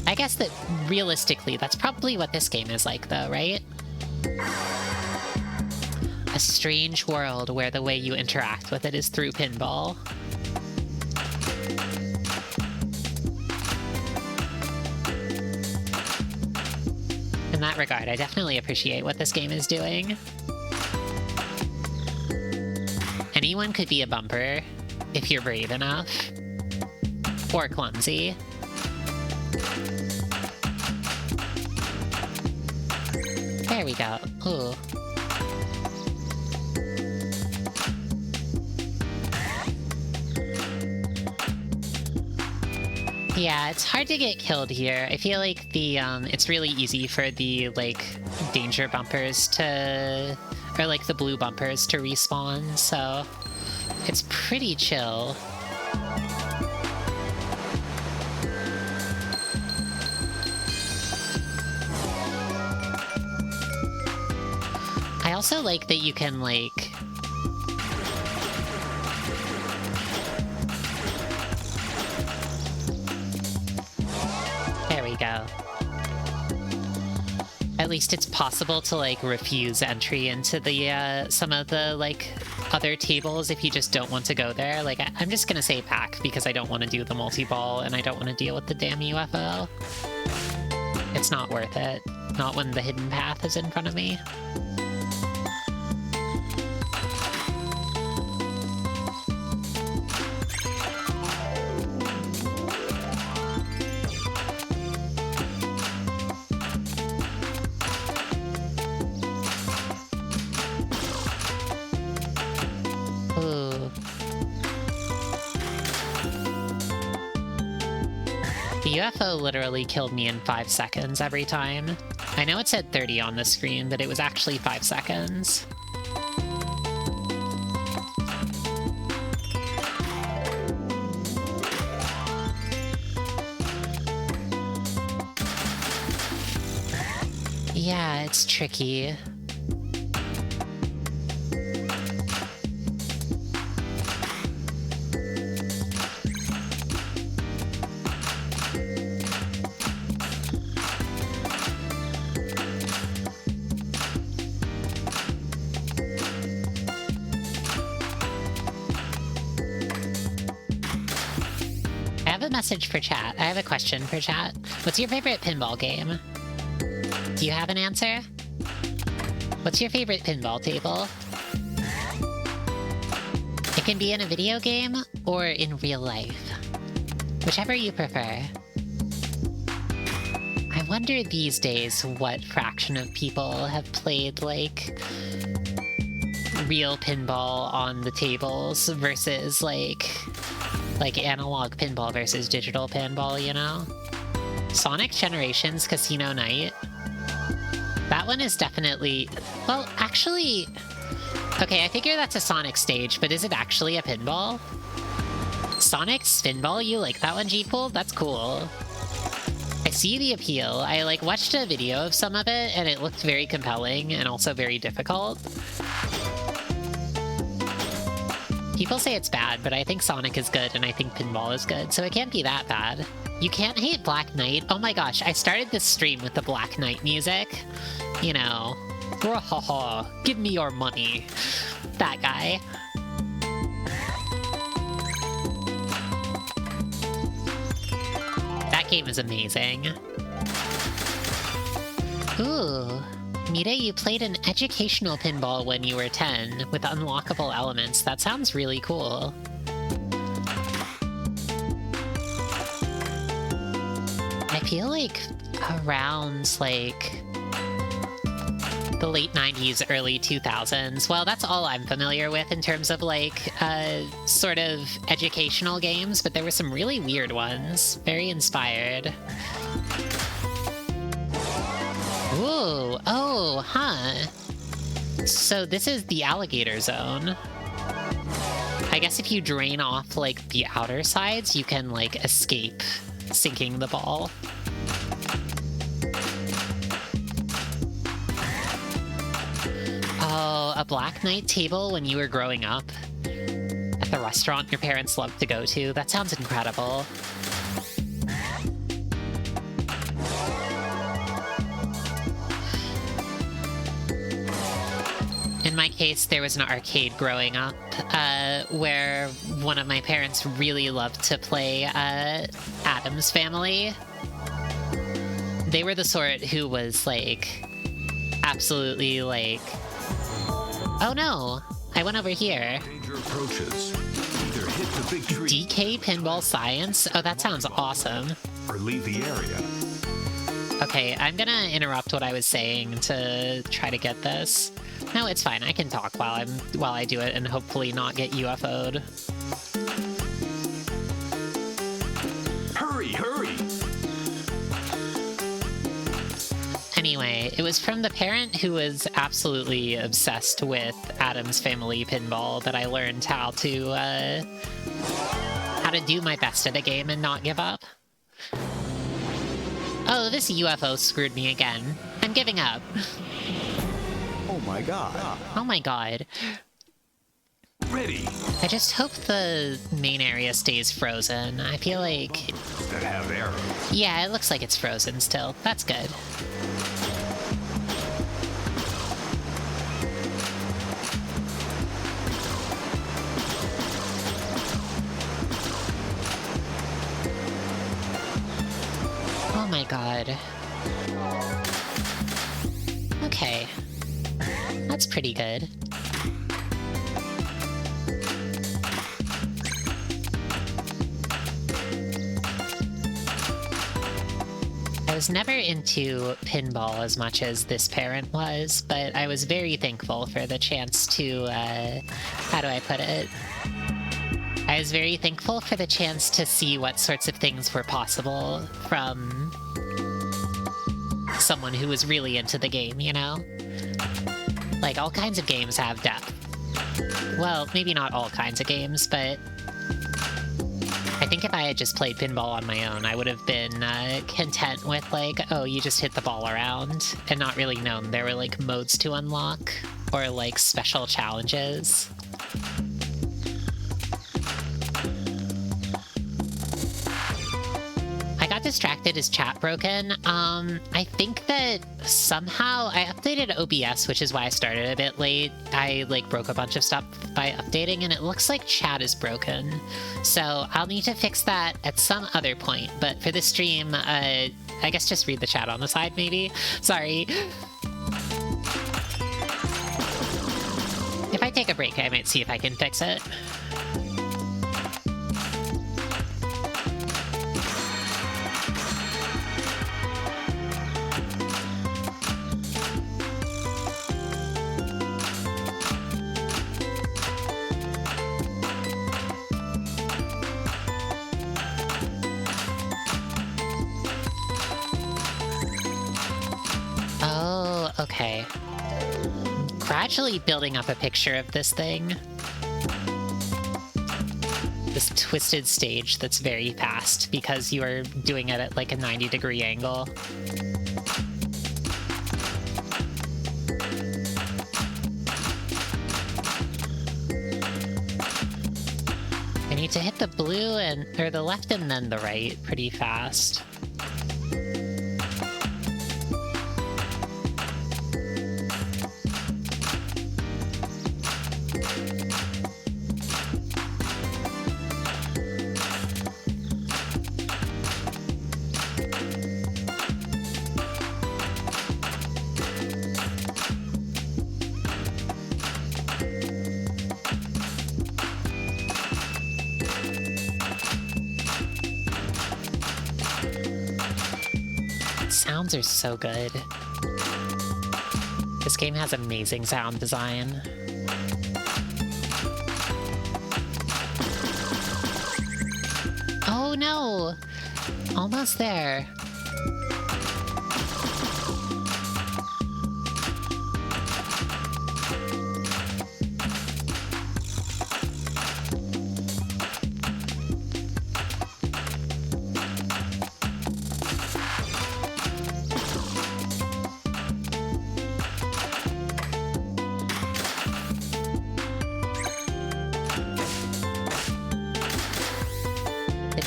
I guess that realistically, that's probably what this game is like though, right? A strange world where the way you interact with it is through pinball. In that regard, I definitely appreciate what this game is doing. Anyone could be a bumper if you're brave enough. Or clumsy. There we go. Ooh. Yeah, it's hard to get killed here. I feel like the it's really easy for the like danger bumpers to, or like the blue bumpers to respawn, so it's pretty chill. I also like that you can like go. At least it's possible to like refuse entry into the some of the like other tables if you just don't want to go there. Like I'm just gonna say pack because I don't want to do the multi-ball and I don't want to deal with the damn UFO. It's not worth it. Not when the hidden path is in front of me. The UFO literally killed me in 5 seconds every time. I know it said 30 on the screen, but it was actually 5 seconds. Yeah, it's tricky. Message for chat. I have a question for chat. What's your favorite pinball game? Do you have an answer? What's your favorite pinball table? It can be in a video game or in real life. Whichever you prefer. I wonder these days what fraction of people have played like real pinball on the tables versus like analog pinball versus digital pinball, you know? Sonic Generations Casino Night. That one is definitely... Well, actually... Okay, I figure that's a Sonic stage, but is it actually a pinball? Sonic Spinball, you like that one, G-Pool? That's cool. I see the appeal. I like watched a video of some of it, and it looked very compelling and also very difficult. People say it's bad, but I think Sonic is good and I think Pinball is good, so it can't be that bad. You can't hate Black Knight. Oh my gosh, I started this stream with the Black Knight music. You know, give me your money. That guy. That game is amazing. Ooh. Mita, you played an educational pinball when you were 10 with unlockable elements. That sounds really cool. I feel like around, like, the late 90s, early 2000s. Well, that's all I'm familiar with in terms of, like, sort of educational games, but there were some really weird ones. Very inspired. Ooh, oh, huh. So this is the alligator zone. I guess if you drain off, like, the outer sides, you can, like, escape sinking the ball. Oh, a Black Knight table when you were growing up? At the restaurant your parents loved to go to? That sounds incredible. In my case, there was an arcade growing up where one of my parents really loved to play Addams Family. They were the sort who was, like, absolutely, like... Oh no! I went over here. Danger approaches. Either hit the big tree DK Pinball Science? Oh, that sounds awesome. or leave the area. Okay, I'm gonna interrupt what I was saying to try to get this. No, it's fine. I can talk while I do it and hopefully not get UFO'd. Hurry, hurry! Anyway, it was from the parent who was absolutely obsessed with Addams Family Pinball that I learned how to do my best at a game and not give up. Oh, this UFO screwed me again. I'm giving up. Oh my god. Oh my god. Ready! I just hope the main area stays frozen. I feel like... That have arrows. Yeah, it looks like it's frozen still. That's good. Oh my god. Okay. That's pretty good. I was never into pinball as much as this parent was, but I was very thankful for the chance to, how do I put it? I was very thankful for the chance to see what sorts of things were possible from someone who was really into the game, you know? Like, all kinds of games have depth. Well, maybe not all kinds of games, but I think if I had just played pinball on my own, I would have been content with, like, oh, you just hit the ball around, and not really known there were, like, modes to unlock, or, like, special challenges. I got distracted. Is chat broken? I think that somehow I updated OBS, which is why I started a bit late. I, like, broke a bunch of stuff by updating, and it looks like chat is broken. So I'll need to fix that at some other point, but for this stream, I guess just read the chat on the side, maybe? Sorry. If I take a break, I might see if I can fix it. Okay. Gradually building up a picture of this thing. This twisted stage that's very fast because you are doing it at like a 90-degree angle. I need to hit the blue or the left and then the right pretty fast. Sounds are so good. This game has amazing sound design. Oh no! Almost there.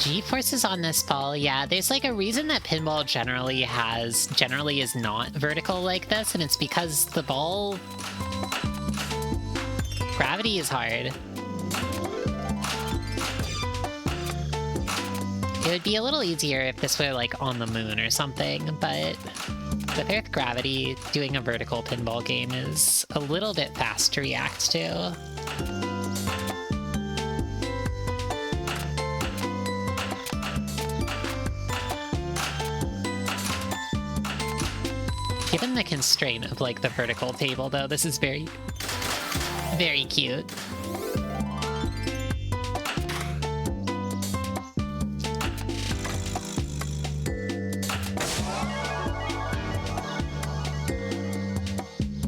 G-forces on this ball, yeah, there's like a reason that pinball generally is not vertical like this, and it's because the ball gravity is hard. It would be a little easier if this were like on the moon or something, but with Earth gravity, doing a vertical pinball game is a little bit fast to react to. Given the constraint of, like, the vertical table, though, this is very, very cute.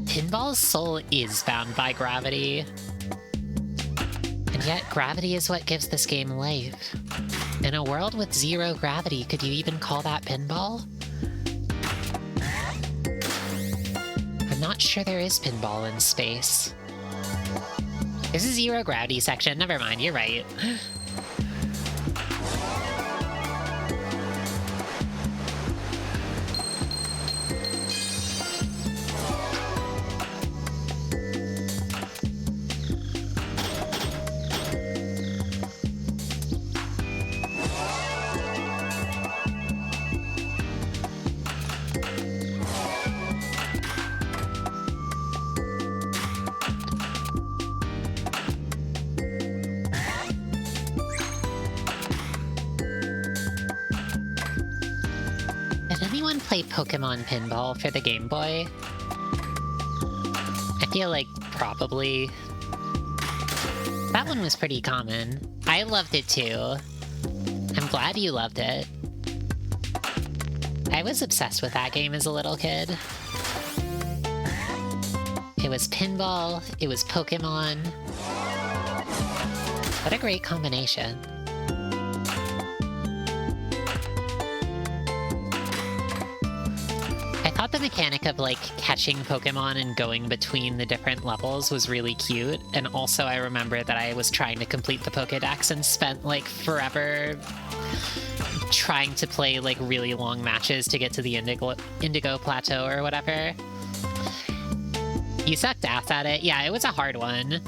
Pinball's soul is bound by gravity. And yet, gravity is what gives this game life. In a world with zero gravity, could you even call that pinball? Not sure there is pinball in space. There's a zero gravity section. Never mind, you're right. Play Pokemon Pinball for the Game Boy? I feel like probably. That one was pretty common. I loved it too. I'm glad you loved it. I was obsessed with that game as a little kid. It was pinball, it was Pokemon. What a great combination. I thought the mechanic of, like, catching Pokemon and going between the different levels was really cute, and also I remember that I was trying to complete the Pokédex and spent, like, forever trying to play, like, really long matches to get to the Indigo Plateau or whatever. You sucked ass at it? Yeah, it was a hard one.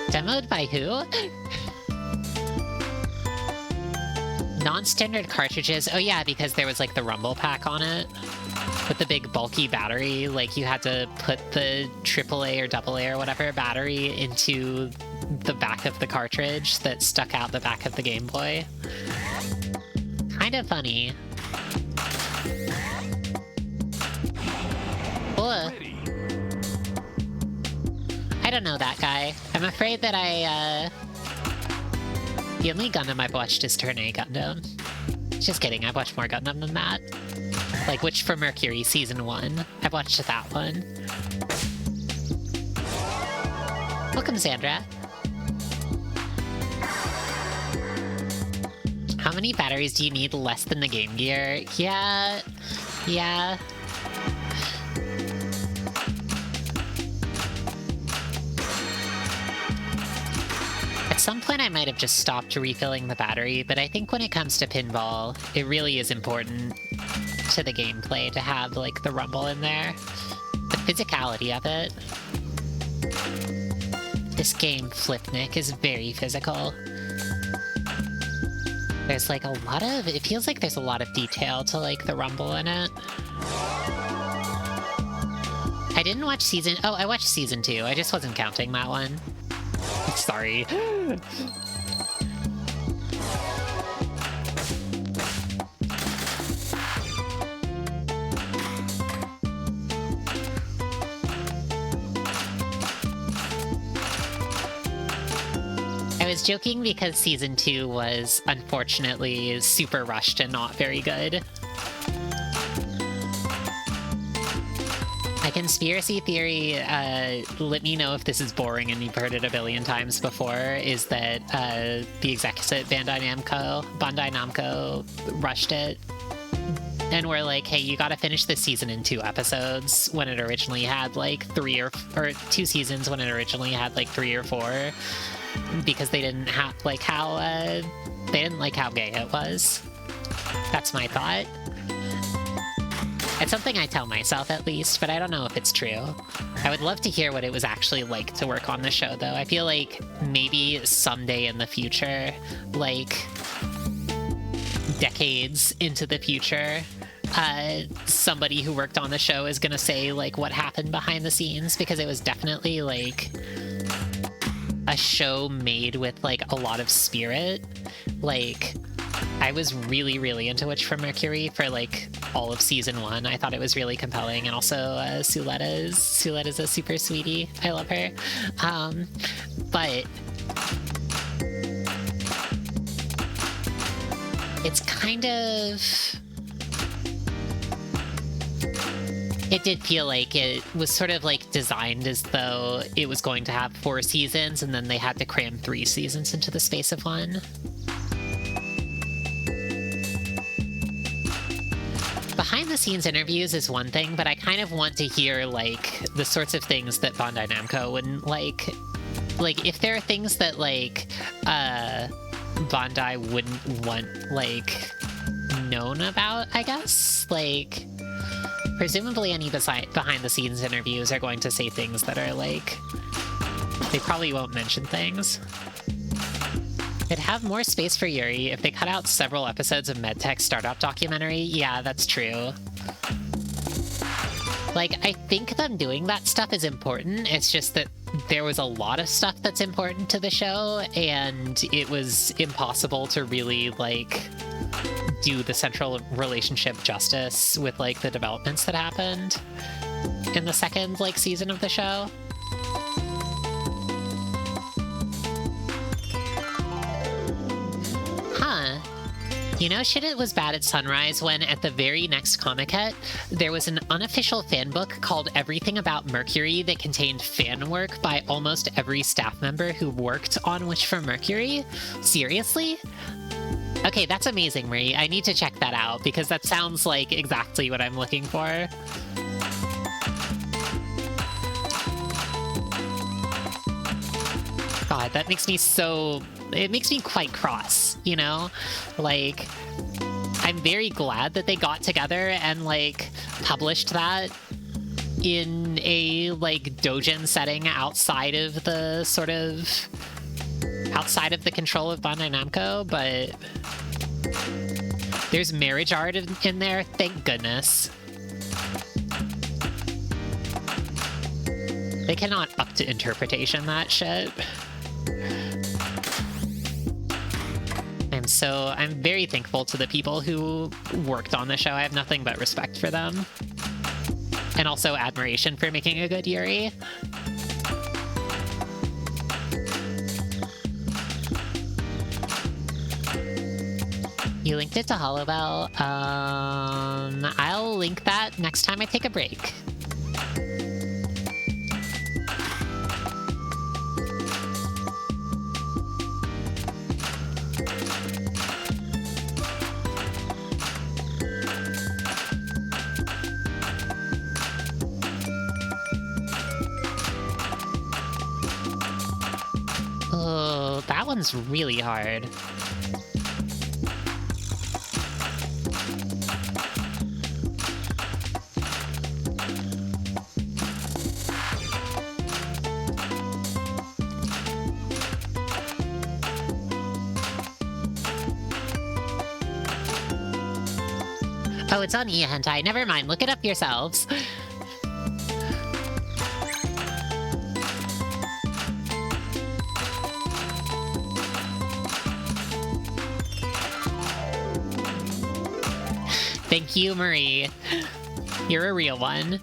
Demoed by who? Non-standard cartridges. Oh yeah, because there was like the rumble pack on it with the big bulky battery. Like you had to put the AAA or AA or whatever battery into the back of the cartridge that stuck out the back of the Game Boy. Kind of funny. Ugh. I don't know that guy. I'm afraid that the only Gundam I've watched is Turn A Gundam. Just kidding, I've watched more Gundam than that. Like Witch for Mercury Season 1. I've watched that one. Welcome, Sandra. How many batteries do you need less than the Game Gear? Yeah. some point I might have just stopped refilling the battery, but I think when it comes to pinball, it really is important to the gameplay to have, like, the rumble in there. The physicality of it. This game, FLIPNIC, is very physical. There's, like, a lot of... It feels like there's a lot of detail to, like, the rumble in it. I didn't watch season... Oh, I watched season 2. I just wasn't counting that one. Sorry. I was joking because season 2 was unfortunately super rushed and not very good. My conspiracy theory, let me know if this is boring and you've heard it a billion times before, is that the execs at Bandai Namco rushed it. And we're like, hey, you gotta finish this season in 2 episodes when it originally had like 3 or 2 seasons when it originally had like 3 or 4. Because they didn't have like how gay it was. That's my thought. It's something I tell myself at least, but I don't know if it's true. I would love to hear what it was actually like to work on the show though. I feel like maybe someday in the future, like decades into the future, somebody who worked on the show is gonna say like what happened behind the scenes, because it was definitely like a show made with like a lot of spirit. Like I was really, really into Witch from Mercury for like all of season 1. I thought it was really compelling, and also Suletta's a super sweetie. I love her. But it's kind of... It did feel like it was sort of like designed as though it was going to have 4 seasons, and then they had to cram 3 seasons into the space of 1. Behind the scenes interviews is one thing, but I kind of want to hear like the sorts of things that Bandai Namco wouldn't like if there are things that like Bandai wouldn't want like known about, I guess. Like presumably any behind the scenes interviews are going to say things that are like, they probably won't mention things. It'd have more space for Yuri if they cut out several episodes of MedTech startup documentary. Yeah, that's true. Like, I think them doing that stuff is important. It's just that there was a lot of stuff that's important to the show, and it was impossible to really, like, do the central relationship justice with, like, the developments that happened in the second, like, season of the show. Huh. You know, shit, it was bad at Sunrise when, at the very next Comic-Con, there was an unofficial fan book called Everything About Mercury that contained fan work by almost every staff member who worked on Witch from Mercury? Seriously? Okay, that's amazing, Marie. I need to check that out, because that sounds like exactly what I'm looking for. God, that makes me so... It makes me quite cross, you know? Like, I'm very glad that they got together and, like, published that in a, like, doujin setting outside of the sort of... outside of the control of Bandai Namco, but... There's marriage art in there, thank goodness. They cannot up to interpretation that shit. I'm very thankful to the people who worked on the show. I have nothing but respect for them. And also admiration for making a good Yuri. You linked it to Hollowbel. I'll link that next time I take a break. That one's really hard. Oh, it's on eHentai. Never mind. Look it up yourselves. Thank you, Marie. You're a real one.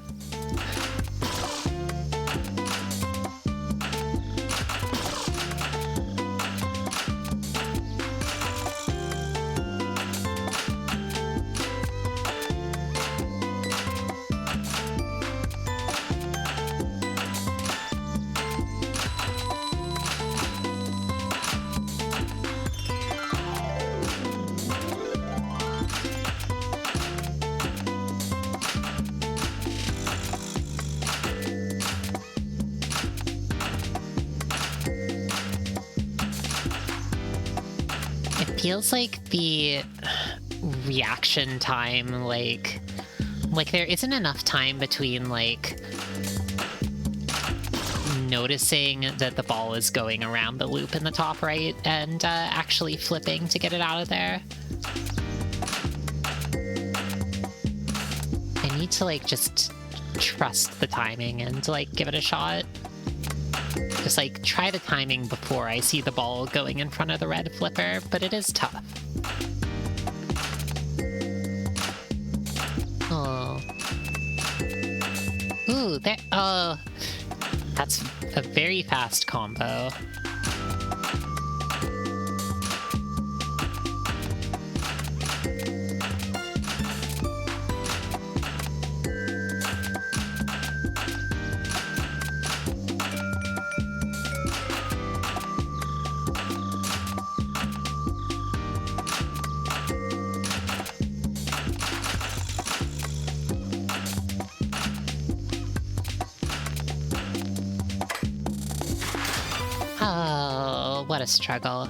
Feels like the reaction time, like there isn't enough time between, like, noticing that the ball is going around the loop in the top right and actually flipping to get it out of there. I need to, like, just trust the timing and, like, give it a shot. Just, like, try the timing before I see the ball going in front of the red flipper, but it is tough. Oh. Ooh, there. Oh. That's a very fast combo. Oh, what a struggle.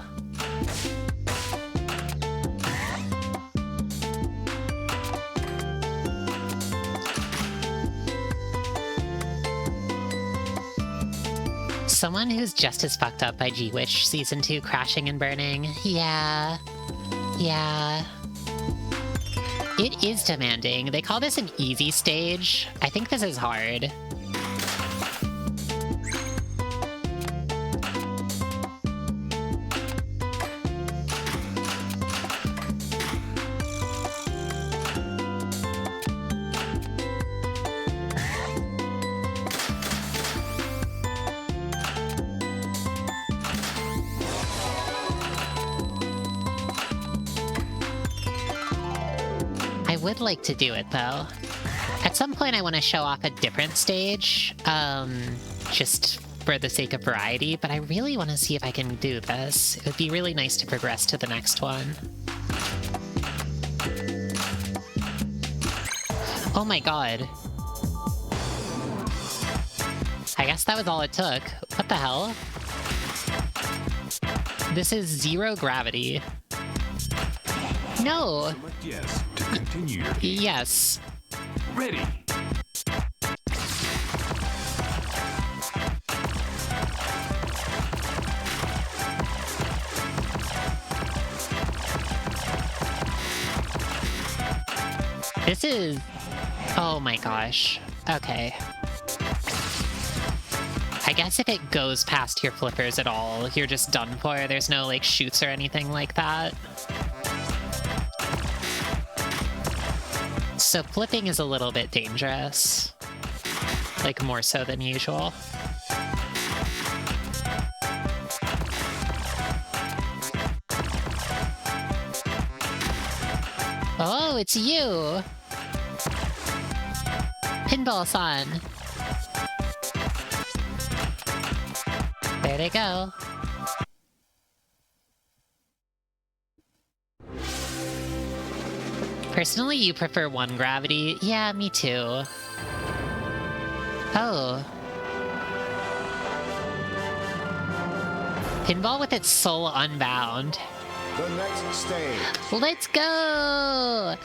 Someone who's just as fucked up by G-Wish Season 2 crashing and burning. Yeah. Yeah. It is demanding. They call this an easy stage. I think this is hard. I would like to do it, though. At some point, I want to show off a different stage, just for the sake of variety, but I really want to see if I can do this. It would be really nice to progress to the next one. Oh my god. I guess that was all it took. What the hell? This is zero gravity. No! Select yes to continue your game. Yes. Ready. This is... Oh my gosh. Okay. I guess if it goes past your flippers at all, you're just done for. There's no, like, shoots or anything like that. So flipping is a little bit dangerous. Like, more so than usual. Oh, it's you! Pinball-san! There they go. Personally, you prefer one gravity? Yeah, me too. Oh. Pinball with its soul unbound. The next stage. Let's go!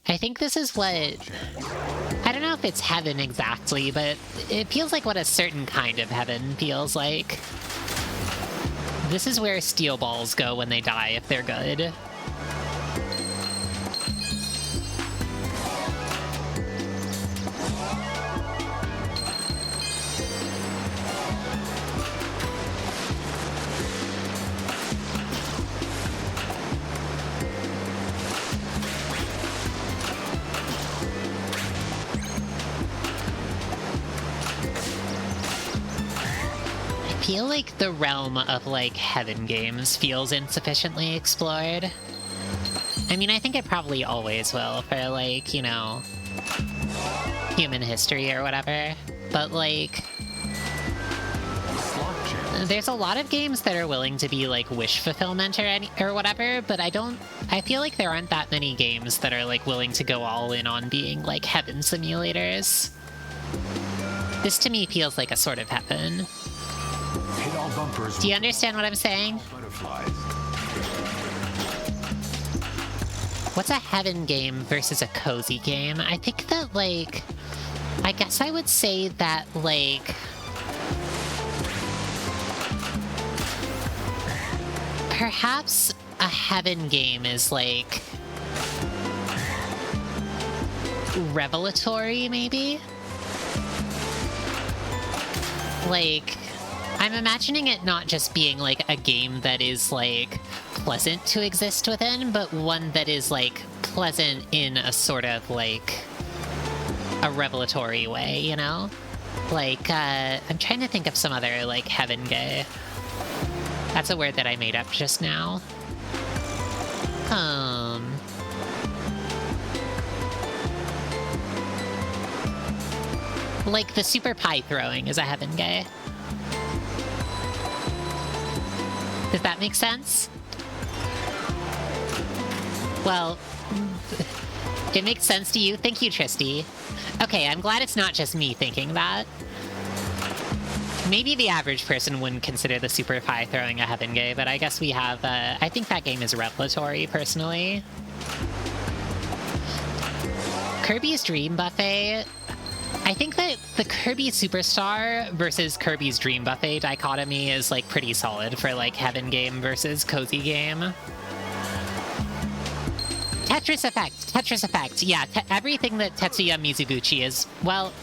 I think this is what... I don't know if it's heaven exactly, but it feels like what a certain kind of heaven feels like. This is where steel balls go when they die if they're good. I feel like the realm of, like, heaven games feels insufficiently explored. I mean, I think it probably always will for, like, you know, human history or whatever. But, like, there's a lot of games that are willing to be, like, wish fulfillment or whatever, but I feel like there aren't that many games that are, like, willing to go all in on being, like, heaven simulators. This, to me, feels like a sort of heaven. Hit all bumpers. Do you understand what I'm saying? Butterflies. What's a heaven game versus a cozy game? I think that, like... I guess I would say that, like... perhaps a heaven game is, like... revelatory, maybe? Like... I'm imagining it not just being, like, a game that is, like, pleasant to exist within, but one that is, like, pleasant in a sort of, like, a revelatory way, you know? Like, I'm trying to think of some other, like, heaven gay. That's a word that I made up just now. Like, the super pie throwing is a heaven gay. Does that make sense? Well, it makes sense to you? Thank you, Tristy. Okay, I'm glad it's not just me thinking that. Maybe the average person wouldn't consider the super pie throwing a heaven gay, but I guess we have, I think that game is revelatory, personally. Kirby's Dream Buffet... I think that the Kirby Superstar versus Kirby's Dream Buffet dichotomy is, like, pretty solid for, like, heaven game versus cozy game. Tetris Effect! Yeah, everything that Tetsuya Mizuguchi is... Well,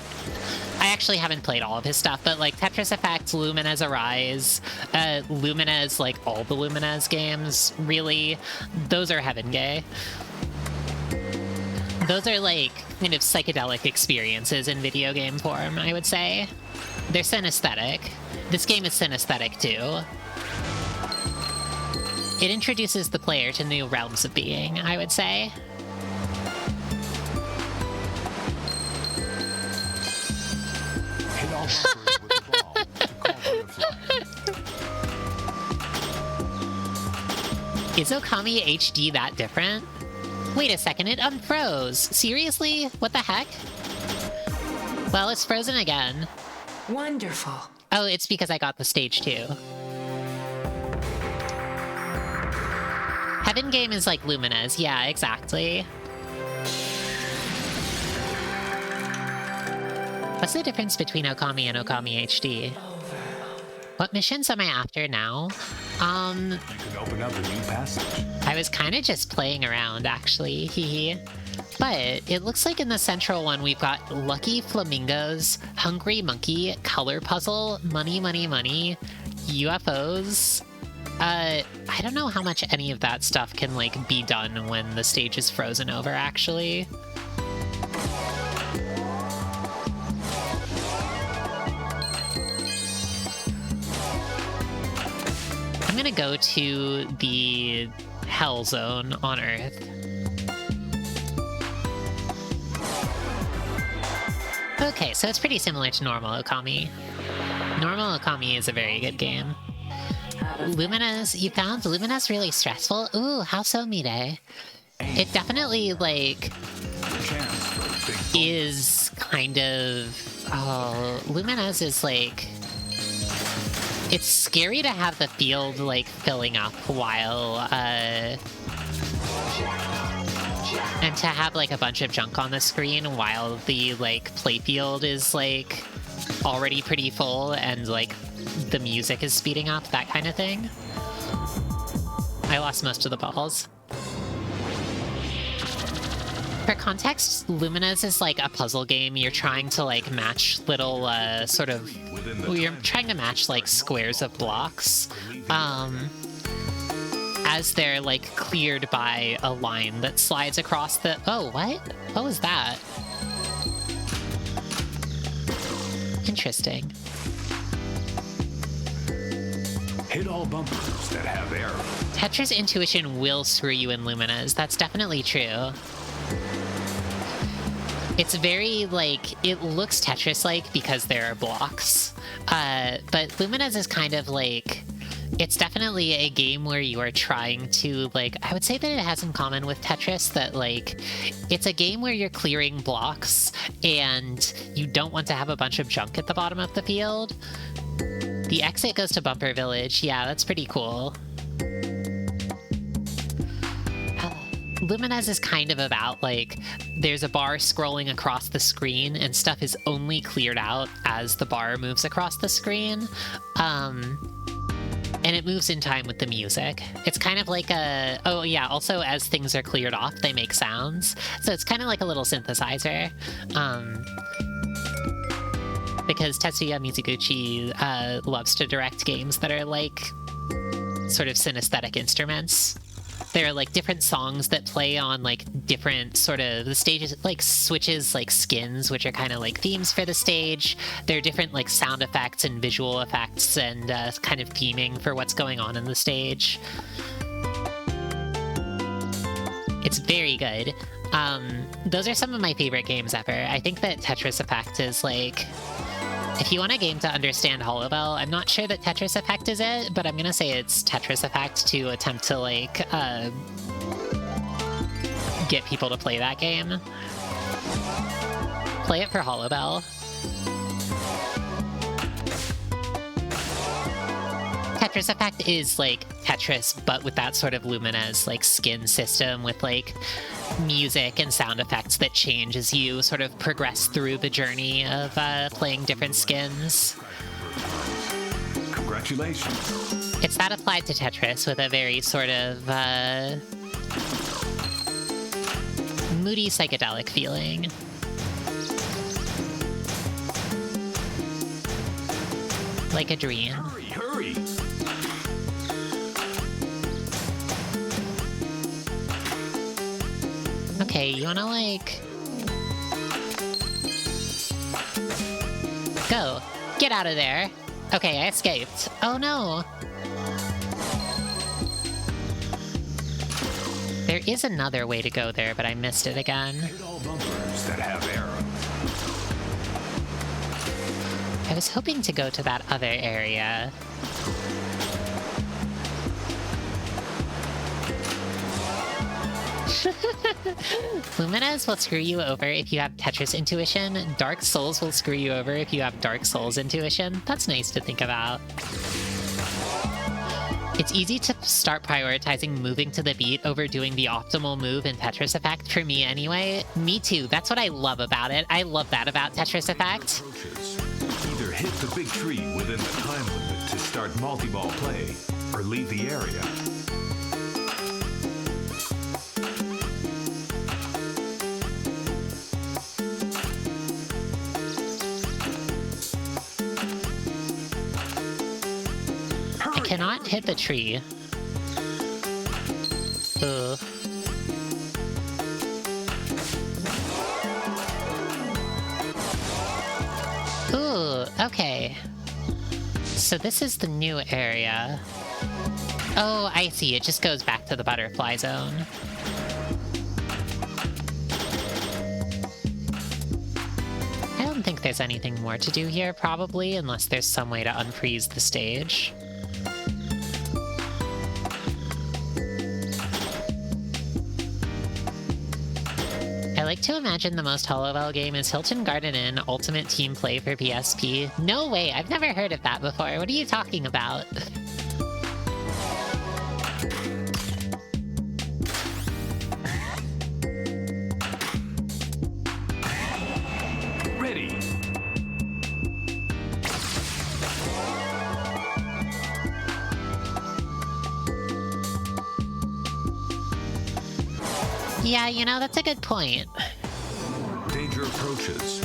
I actually haven't played all of his stuff, but, like, Tetris Effect, Lumines Arise, Lumines, like, all the Lumines games, really, those are heaven gay. Those are, like, kind of psychedelic experiences in video game form, I would say. They're synesthetic. This game is synesthetic, too. It introduces the player to new realms of being, I would say. Hit all bumpers with the ball to call butterflies. Is Okami HD that different? Wait a second, it unfroze. Seriously? What the heck? Well, it's frozen again. Wonderful. Oh, it's because I got the stage 2. Heaven game is like Lumines. Yeah, exactly. What's the difference between Okami and Okami HD? What missions am I after now? You can open up a new passage. I was kind of just playing around, actually, hee. But it looks like in the central one we've got Lucky Flamingos, Hungry Monkey, Color Puzzle, Money, Money, Money, UFOs. I don't know how much any of that stuff can, like, be done when the stage is frozen over, actually. I'm gonna go to the Hell Zone on Earth. Okay, so it's pretty similar to normal Okami. Normal Okami is a very good game. Lumines, you found Lumines really stressful? Ooh, how so, Mide? It definitely, like, is kind of, Oh, Luminez is like... It's scary to have the field, like, filling up while, and to have, like, a bunch of junk on the screen while the, like, playfield is, like, already pretty full and, like, the music is speeding up, that kind of thing. I lost most of the balls. For context, Luminez is like a puzzle game. You're trying to like match little you're trying to match like squares of blocks as they're like cleared by a line that slides across the... Oh, what? What was that? Interesting. Hit all bumpers that have arrows. Tetris intuition will screw you in Luminez. That's definitely true. It's very, like, it looks Tetris-like because there are blocks. But Luminez is kind of like... It's definitely a game where you are trying to, like... I would say that it has in common with Tetris that, like, it's a game where you're clearing blocks and you don't want to have a bunch of junk at the bottom of the field. The exit goes to Bumper Village. Yeah, that's pretty cool. Luminez is kind of about, like, there's a bar scrolling across the screen and stuff is only cleared out as the bar moves across the screen. And it moves in time with the music. It's kind of like a... Oh, yeah, also as things are cleared off, they make sounds. So it's kind of like a little synthesizer. Because Tetsuya Mizuguchi loves to direct games that are, like, sort of synesthetic instruments. There are, like, different songs that play on, like, different sort of... The stage, like, switches, like, skins, which are kind of, like, themes for the stage. There are different, like, sound effects and visual effects and kind of theming for what's going on in the stage. It's very good. Those are some of my favorite games ever. I think that Tetris Effect is, like... If you want a game to understand Hollowbel, I'm not sure that Tetris Effect is it, but I'm gonna say it's Tetris Effect to attempt to, like, get people to play that game. Play it for Hollowbel. Tetris Effect is, like, Tetris, but with that sort of Luminez, like, skin system with, like, music and sound effects that change as you sort of progress through the journey of playing different skins. Congratulations. It's that applied to Tetris with a very sort of moody psychedelic feeling. Like a dream. Hurry, hurry. Okay, you wanna, like... Go! Get out of there! Okay, I escaped. Oh no! There is another way to go there, but I missed it again. Hit all bumpers that have arrows. I was hoping to go to that other area. Luminez will screw you over if you have Tetris intuition. Dark Souls will screw you over if you have Dark Souls intuition. That's nice to think about. It's easy to start prioritizing moving to the beat over doing the optimal move in Tetris Effect, for me anyway. Me too, that's what I love about it. I love that about Tetris Effect. Either hit the big tree within the time limit to start multi-ball play, or leave the area. Cannot hit the tree. Ugh. Ooh, okay. So this is the new area. Oh, I see. It just goes back to the butterfly zone. I don't think there's anything more to do here, probably, unless there's some way to unfreeze the stage. I like to imagine the most Hollowbel game is Hilton Garden Inn Ultimate Team Play for PSP. No way, I've never heard of that before. What are you talking about? Ready. Yeah, you know, that's a good point. Danger approaches.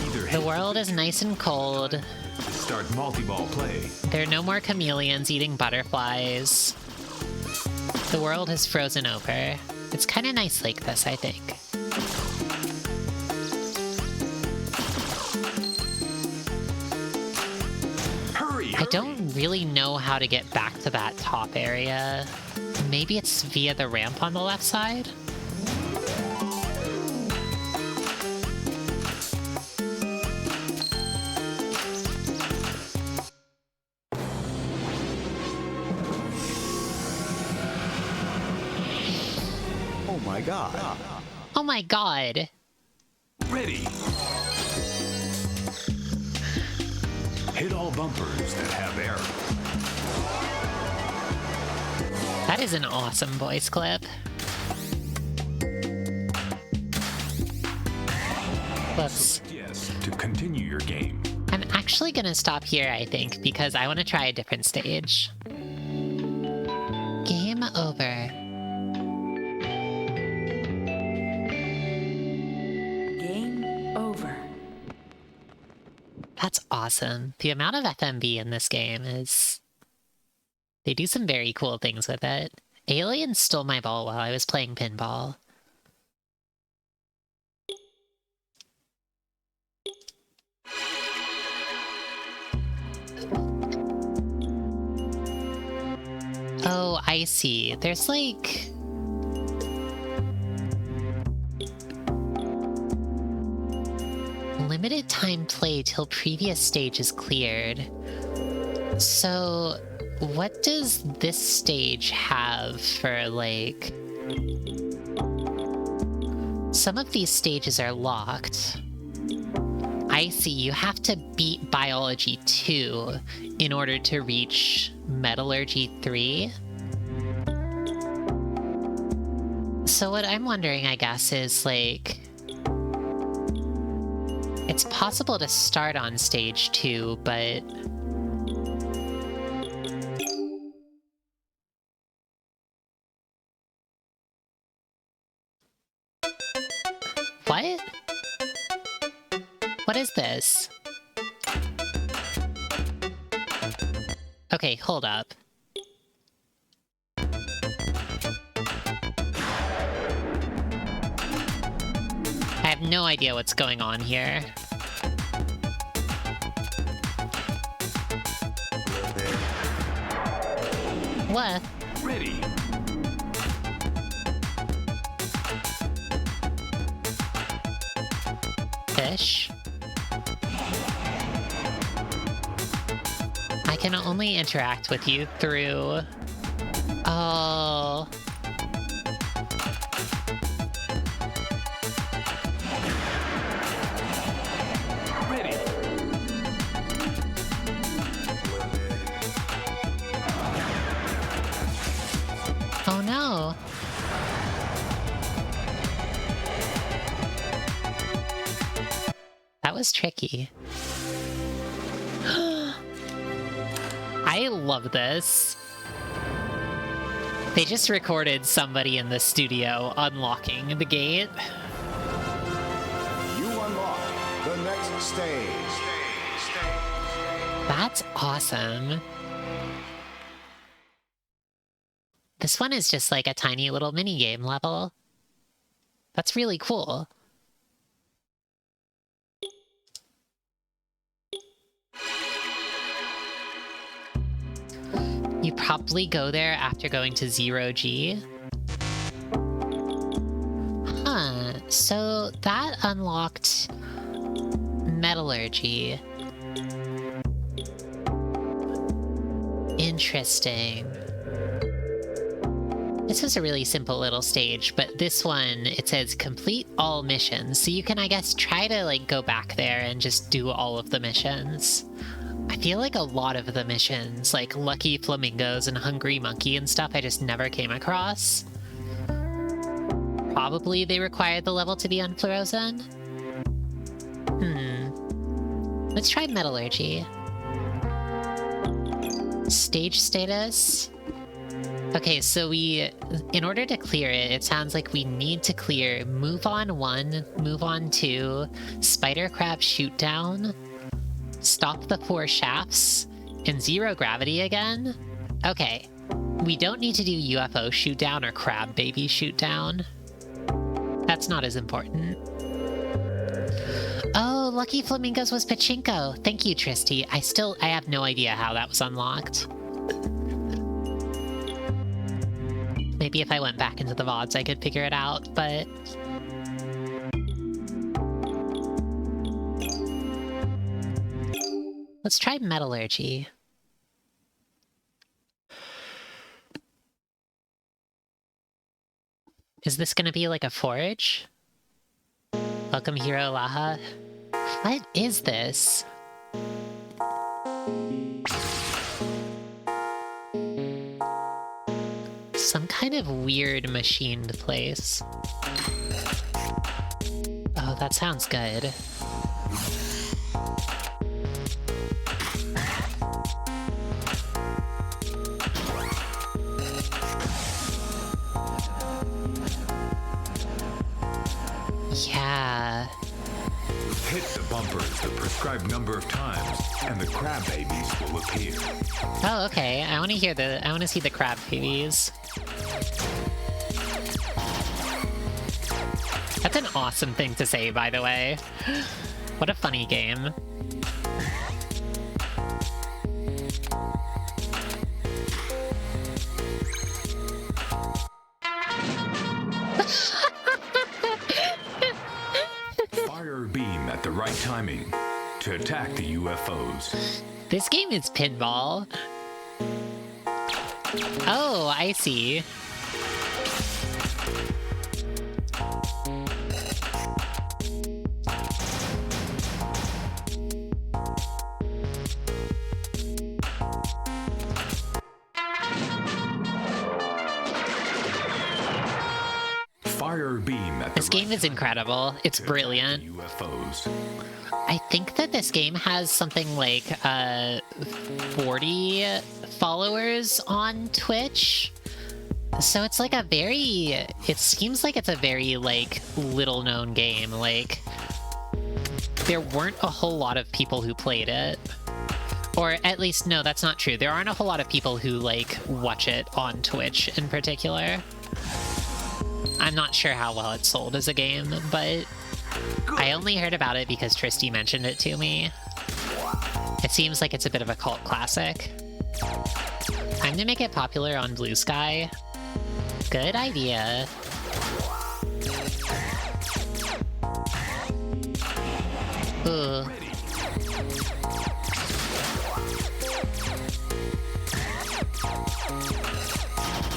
Either The hit world is nice and cold. to start multi-ball play. There are no more chameleons eating butterflies. The world has frozen over. It's kind of nice like this, I think. Hurry! I don't really know how to get back to that top area. Maybe it's via the ramp on the left side? Oh my god. Oh my god! Ready. Hit all bumpers that have air. That is an awesome voice clip. Whoops. Yes, to continue your game. I'm actually gonna stop here, I think, because I want to try a different stage. Game over. Game over. That's awesome. The amount of FMV in this game is... They do some very cool things with it. Aliens stole my ball while I was playing pinball. Oh, I see. There's like... limited time play till previous stage is cleared. So, what does this stage have for, like... Some of these stages are locked. I see, you have to beat Biology 2 in order to reach Metallurgy 3. So what I'm wondering, I guess, is, like... It's possible to start on stage 2, but... What? What is this? Okay, hold up. I have no idea what's going on here. What? Ready. Fish? I can only interact with you through... Oh... Ready. Oh no! That was tricky. I love this. They just recorded somebody in the studio unlocking the gate. You unlock the next stage. That's awesome. This one is just like a tiny little mini-game level. That's really cool. You probably go there after going to 0G. Huh, so that unlocked Metallurgy. Interesting. This was a really simple little stage, but this one, it says complete all missions. So you can, I guess, try to like go back there and just do all of the missions. I feel like a lot of the missions, like Lucky Flamingos and Hungry Monkey and stuff, I just never came across. Probably they required the level to be on fluorescent. Let's try Metallurgy. Stage status. Okay, so in order to clear it, it sounds like we need to clear Move On 1, Move On 2, Spider Crab Shoot Down, Stop the 4 Shafts, and Zero Gravity again? Okay. We don't need to do UFO Shoot Down or Crab Baby Shoot Down. That's not as important. Oh, Lucky Flamingos was Pachinko. Thank you, Tristy. I have no idea how that was unlocked. Maybe if I went back into the VODs, I could figure it out, but... Let's try Metallurgy. Is this gonna be like a forge? Welcome, Hiro Laha. What is this? Some kind of weird machined place. Oh, that sounds good. Yeah. Hit the bumpers the prescribed number of times, and the crab babies will appear. Oh, okay. I want to see the crab babies. That's an awesome thing to say, by the way. What a funny game. Fire a beam at the right timing to attack the UFOs. This game is pinball. Oh, I see. Fire a beam at This game is incredible. It's brilliant. UFOs. I think that this game has something like 40 followers on Twitch. So it's like it seems like it's a very like little known game. Like there weren't a whole lot of people who played it. Or at least, no, that's not true. There aren't a whole lot of people who like watch it on Twitch in particular. I'm not sure how well it sold as a game, but I only heard about it because Tristy mentioned it to me. It seems like it's a bit of a cult classic. Time to make it popular on Blue Sky. Good idea. Ooh.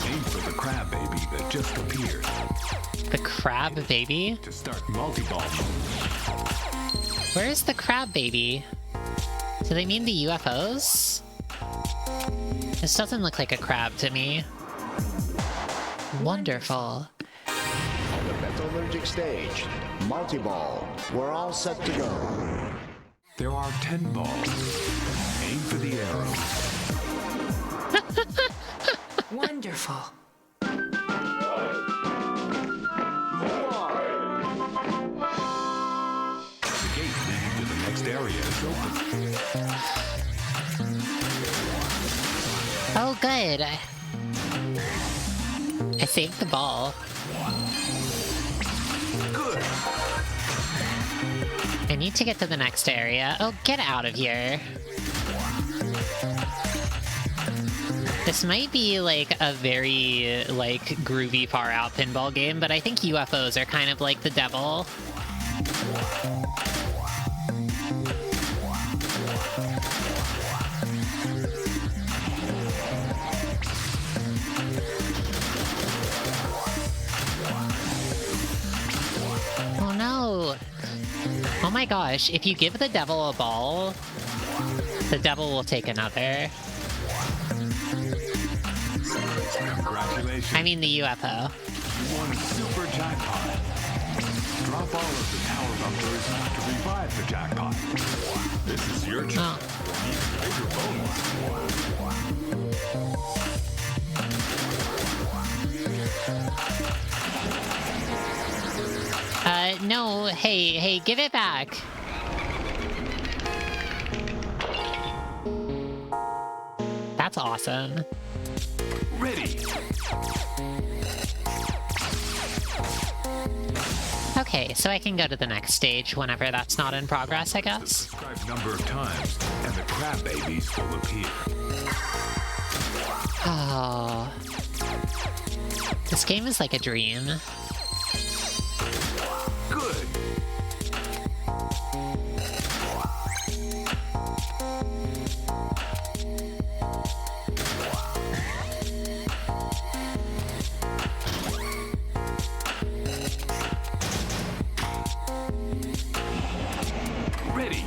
Aim for the crab baby that just appeared. The crab baby? To start multi-ball mode. Where's the crab baby? Do they mean the UFOs? This doesn't look like a crab to me. Wonderful. On the metallurgic stage, multi-ball. We're all set to go. There are 10 balls. Aim for the arrow. Wonderful. The gate leading to the next area is open. Oh, good. I saved the ball. Good. I need to get to the next area. Oh, get out of here. This might be like a very like groovy far out pinball game, but I think UFOs are kind of like the devil. Oh my gosh, if you give the devil a ball, the devil will take another. Congratulations. I mean the UFO. You won super jackpot. Drop all of the tower bumpers to revive the jackpot. This is your turn. Oh. Even bigger bonus. No, hey, give it back. That's awesome. Ready. Okay, so I can go to the next stage whenever that's not in progress, I guess. Subscribe number of times, and the crab babies will appear. Oh. This game is like a dream. Good. Ready.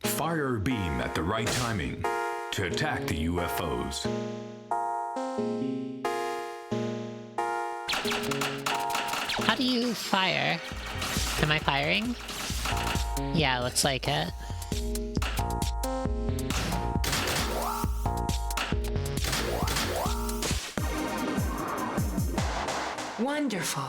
Fire a beam at the right timing to attack the UFOs. How do you fire? Am I firing? Yeah, looks like it. Wonderful.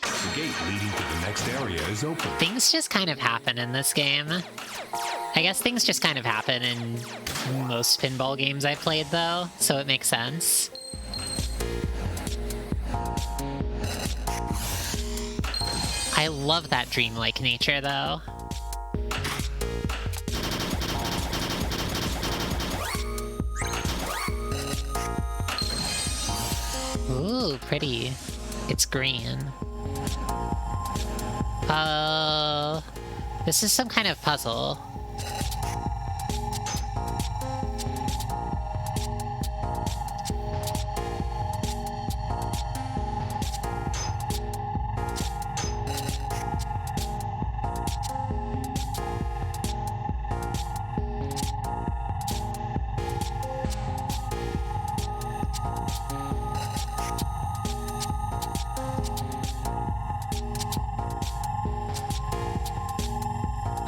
The gate leading to the next area is open. Things just kind of happen in this game. I guess things just kind of happen in most pinball games I've played, though, so it makes sense. I love that dreamlike nature, though. Ooh, pretty. It's green. This is some kind of puzzle.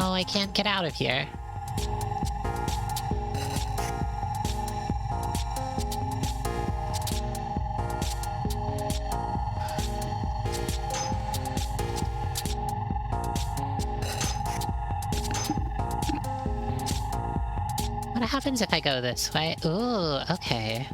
Oh, I can't get out of here. What happens if I go this way? Ooh, okay.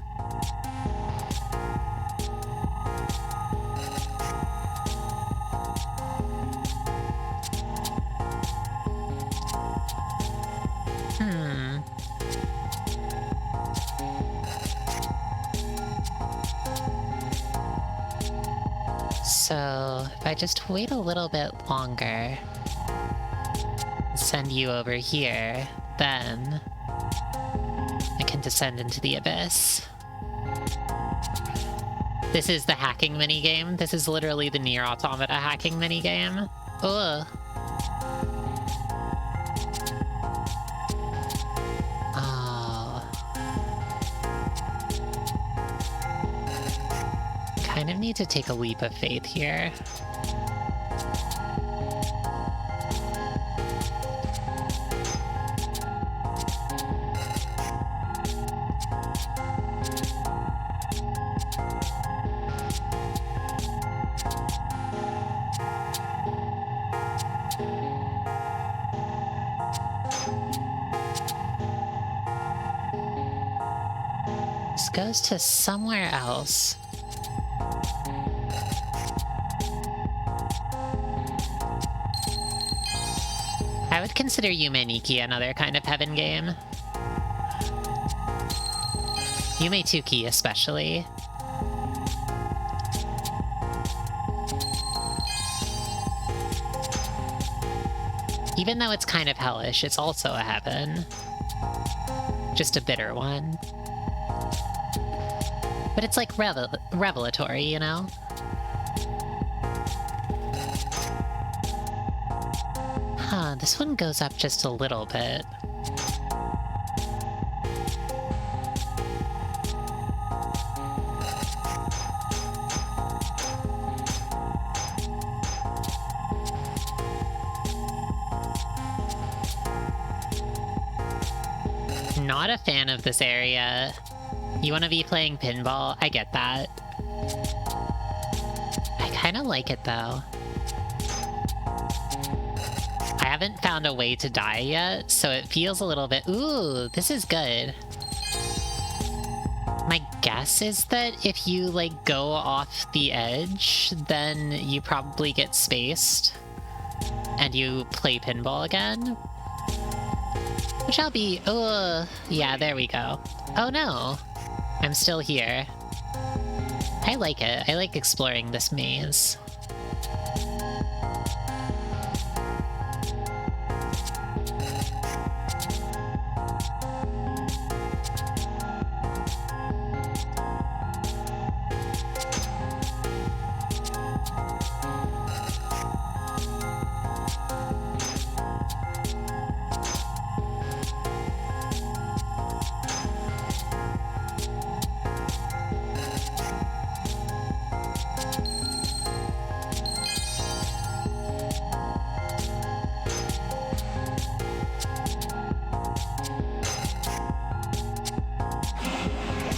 So, if I just wait a little bit longer, send you over here, then I can descend into the abyss. This is the hacking minigame. This is literally the Nier Automata hacking minigame. Ugh. Kind of need to take a leap of faith here. This goes to somewhere else. I would consider Yume Nikki another kind of heaven game. Yume Tuki especially. Even though it's kind of hellish, it's also a heaven. Just a bitter one. But it's like revelatory, you know? Huh, this one goes up just a little bit. Not a fan of this area. You want to be playing pinball? I get that. I kind of like it though. I haven't found a way to die yet, so it feels a little bit... Ooh, this is good. My guess is that if you, like, go off the edge, then you probably get spaced. And you play pinball again. Which I'll be... yeah, there we go. Oh no. I'm still here. I like it. I like exploring this maze.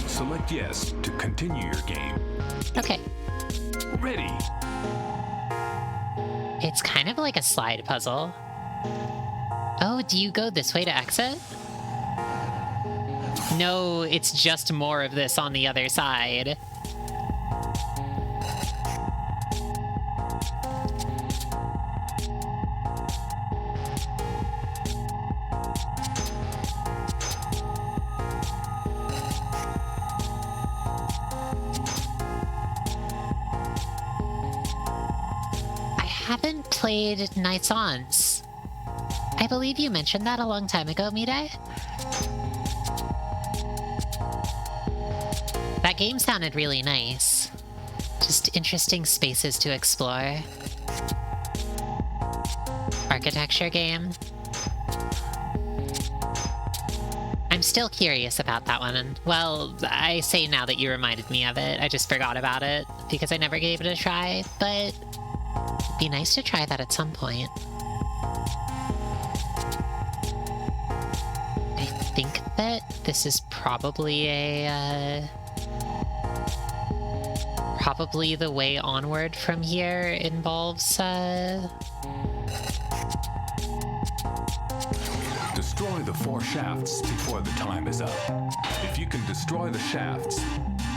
Select yes to continue your game. Okay. Ready. It's kind of like a slide puzzle. Oh, do you go this way to exit? No, it's just more of this on the other side. Haven't played Nights Ons. I believe you mentioned that a long time ago, Mide. That game sounded really nice. Just interesting spaces to explore. Architecture game. I'm still curious about that one, and well, I say now that you reminded me of it. I just forgot about it because I never gave it a try, but it'd be nice to try that at some point. I think that this is probably probably the way onward from here involves, Destroy the 4 shafts before the time is up. If you can destroy the shafts,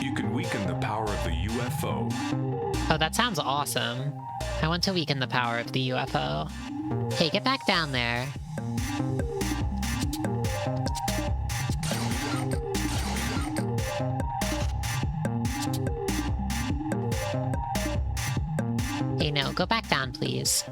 you can weaken the power of the UFO. Oh, that sounds awesome. I want to weaken the power of the UFO. Hey, get back down there. Hey, no, go back down, please.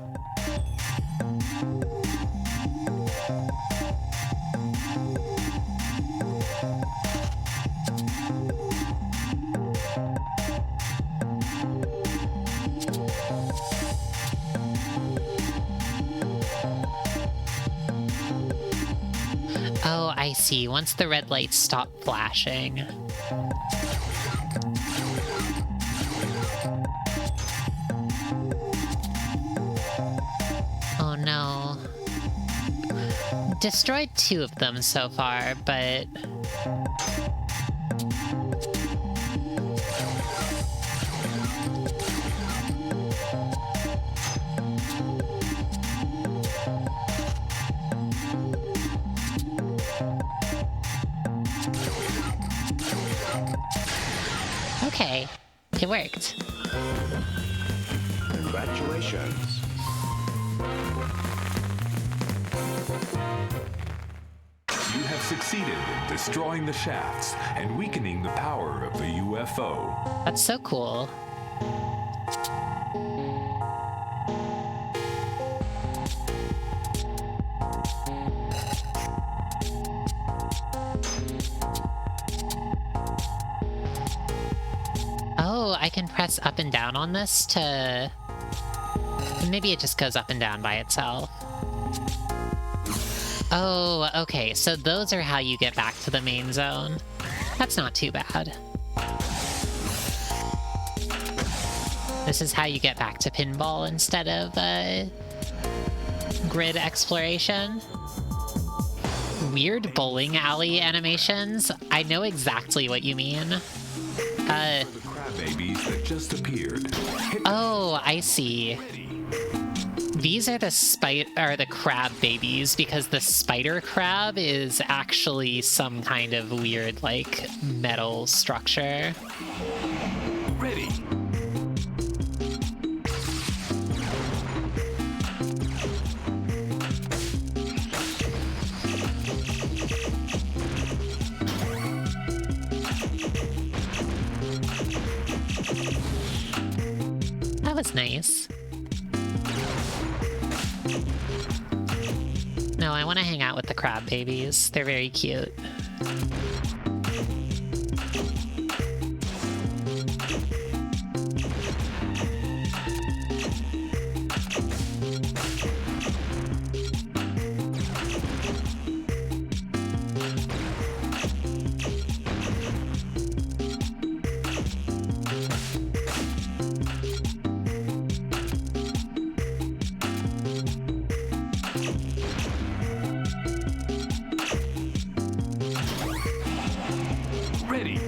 Oh, I see. Once the red lights stop flashing. Oh no. Destroyed 2 of them so far, but... Okay, it worked. Congratulations. You have succeeded in destroying the shafts and weakening the power of the UFO. That's so cool. Oh, I can press up and down on this to... Maybe it just goes up and down by itself. Oh, okay, so those are how you get back to the main zone. That's not too bad. This is how you get back to pinball instead of grid exploration. Weird bowling alley animations. I know exactly what you mean. The crab babies that just appeared. Oh, I see. These are the crab babies because the spider crab is actually some kind of weird, like, metal structure. Ready. That was nice. No, I want to hang out with the crab babies. They're very cute. Ready.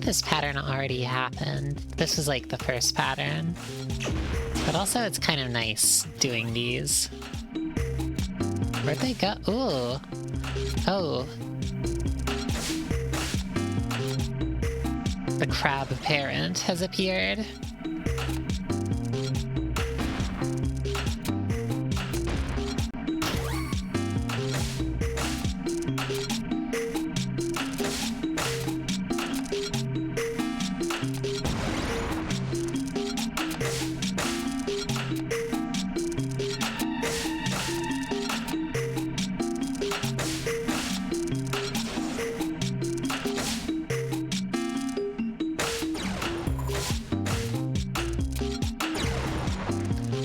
This pattern already happened. This was like the first pattern. But also it's kind of nice doing these. Where'd they go? Ooh. Oh. The crab parent has appeared.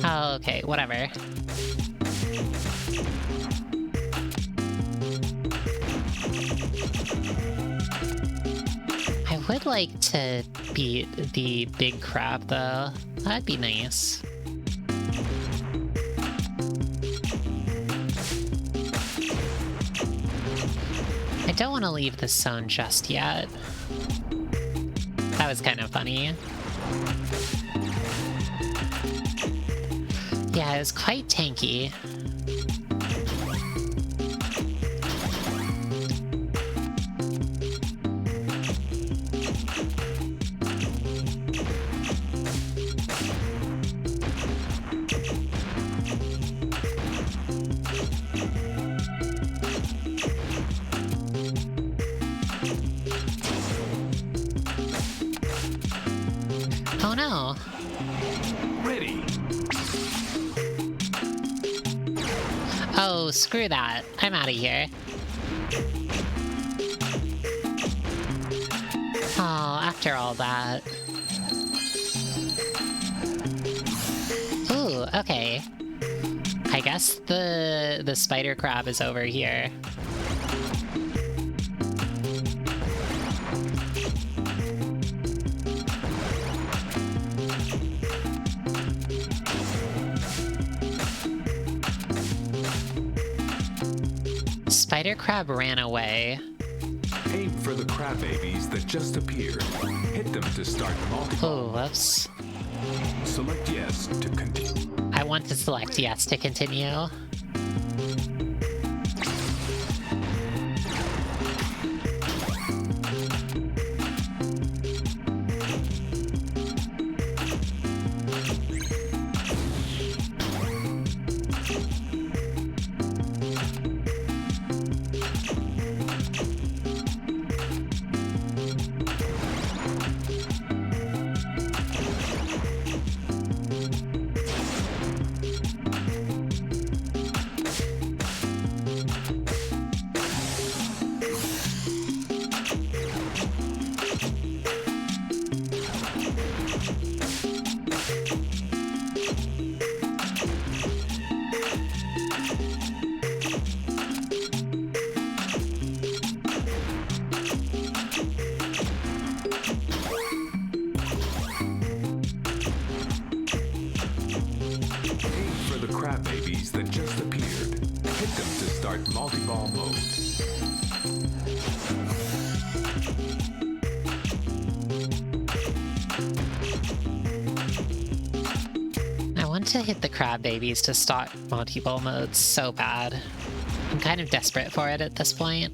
Oh, okay, whatever. I would like to beat the big crab, though. That'd be nice. I don't want to leave this zone just yet. That was kind of funny. Yeah, it was quite tanky. Oh no. Ready. Oh, screw that. I'm out of here. Oh, after all that. Ooh, okay. I guess the spider crab is over here. spider crab ran away. Aim for the crab babies that just appeared. Hit them to start multiple. Oh, whoops. Select yes to continue. I want to select yes to continue. multi-ball mode. I want to hit the crab babies to start multi-ball mode so bad. I'm kind of desperate for it at this point.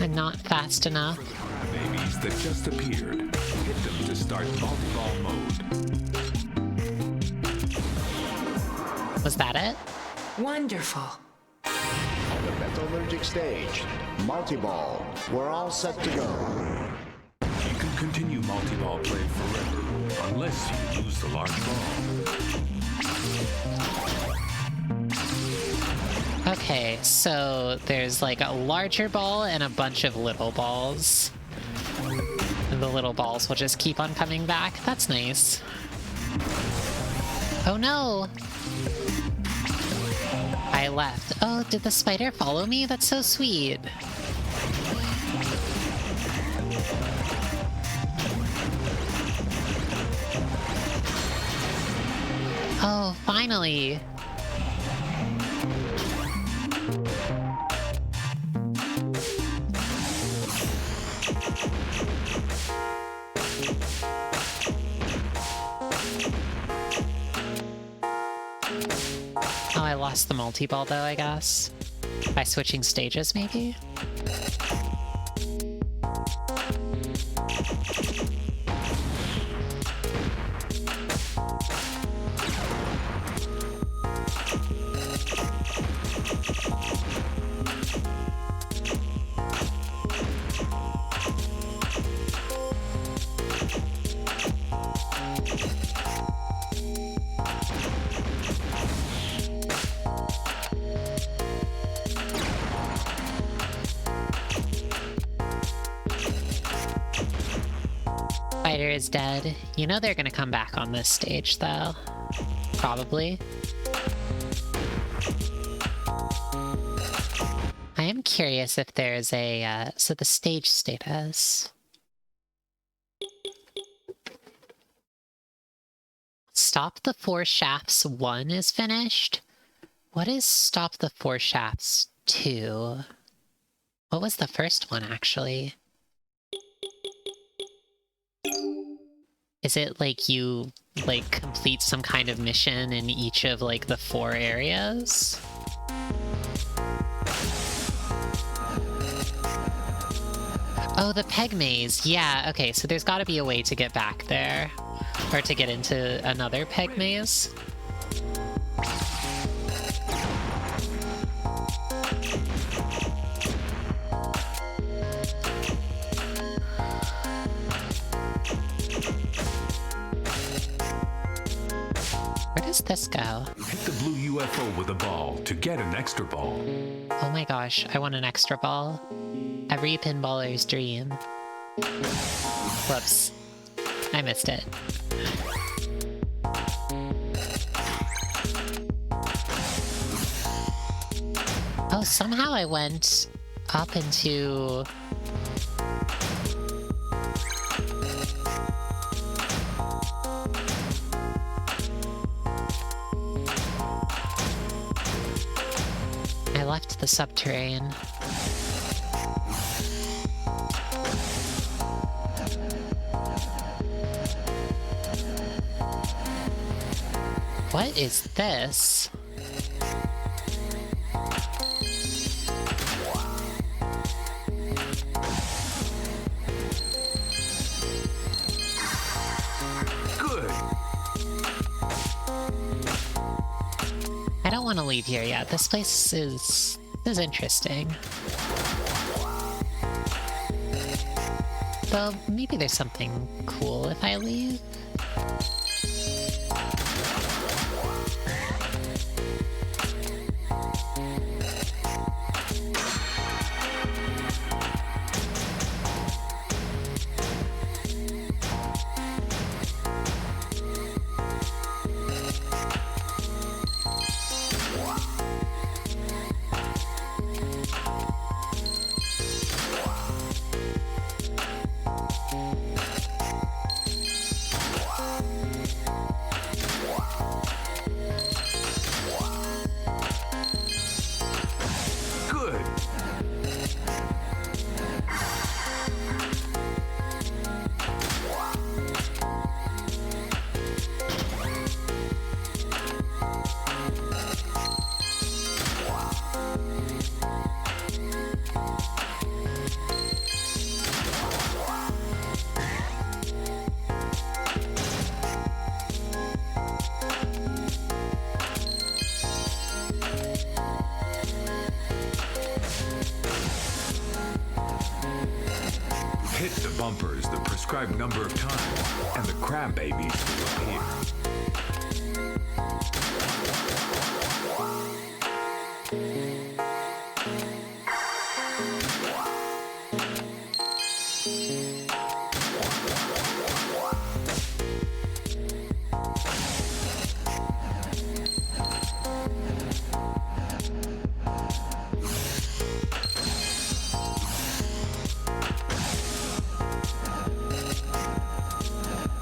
I'm not fast enough. Babies that just appeared. Hit them to start multi-ball mode. Was that it? Wonderful. On the metallurgic stage, multi-ball. We're all set to go. You can continue multi-ball play forever, unless you lose the large ball. Okay, so there's like a larger ball and a bunch of little balls. And the little balls will just keep on coming back. That's nice. Oh no! I left. Oh, did the spider follow me? That's so sweet. Oh, finally! Oh, I lost the multi-ball though, I guess. By switching stages, maybe? Spider is dead. You know they're gonna come back on this stage, though. Probably. I am curious if there's a, so the stage status. Stop the Four Shafts 1 is finished? What is Stop the Four Shafts 2? What was the first one, actually? Is it like you, like, complete some kind of mission in each of, like, the 4 areas? Oh, the peg maze. Yeah, okay, so there's gotta be a way to get back there. Or to get into another peg maze. Where does this go? Hit the blue UFO with a ball to get an extra ball. Oh my gosh, I want an extra ball. Every pinballer's dream. Whoops. I missed it. Oh, somehow I went up into... I left the subterranean. What is this? Good. I don't want to leave here yet. This place is interesting. Though maybe there's something cool if I leave. Good. Hit the bumpers the prescribed number of times, and the crab babies will appear.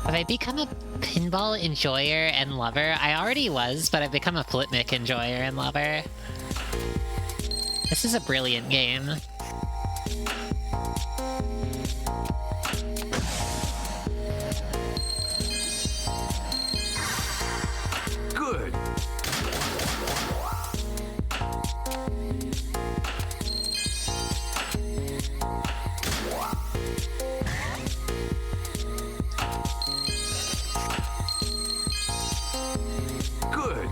Have I become a pinball enjoyer and lover? I already was, but I've become a FLIPNIC enjoyer and lover. This is a brilliant game. Good. Good.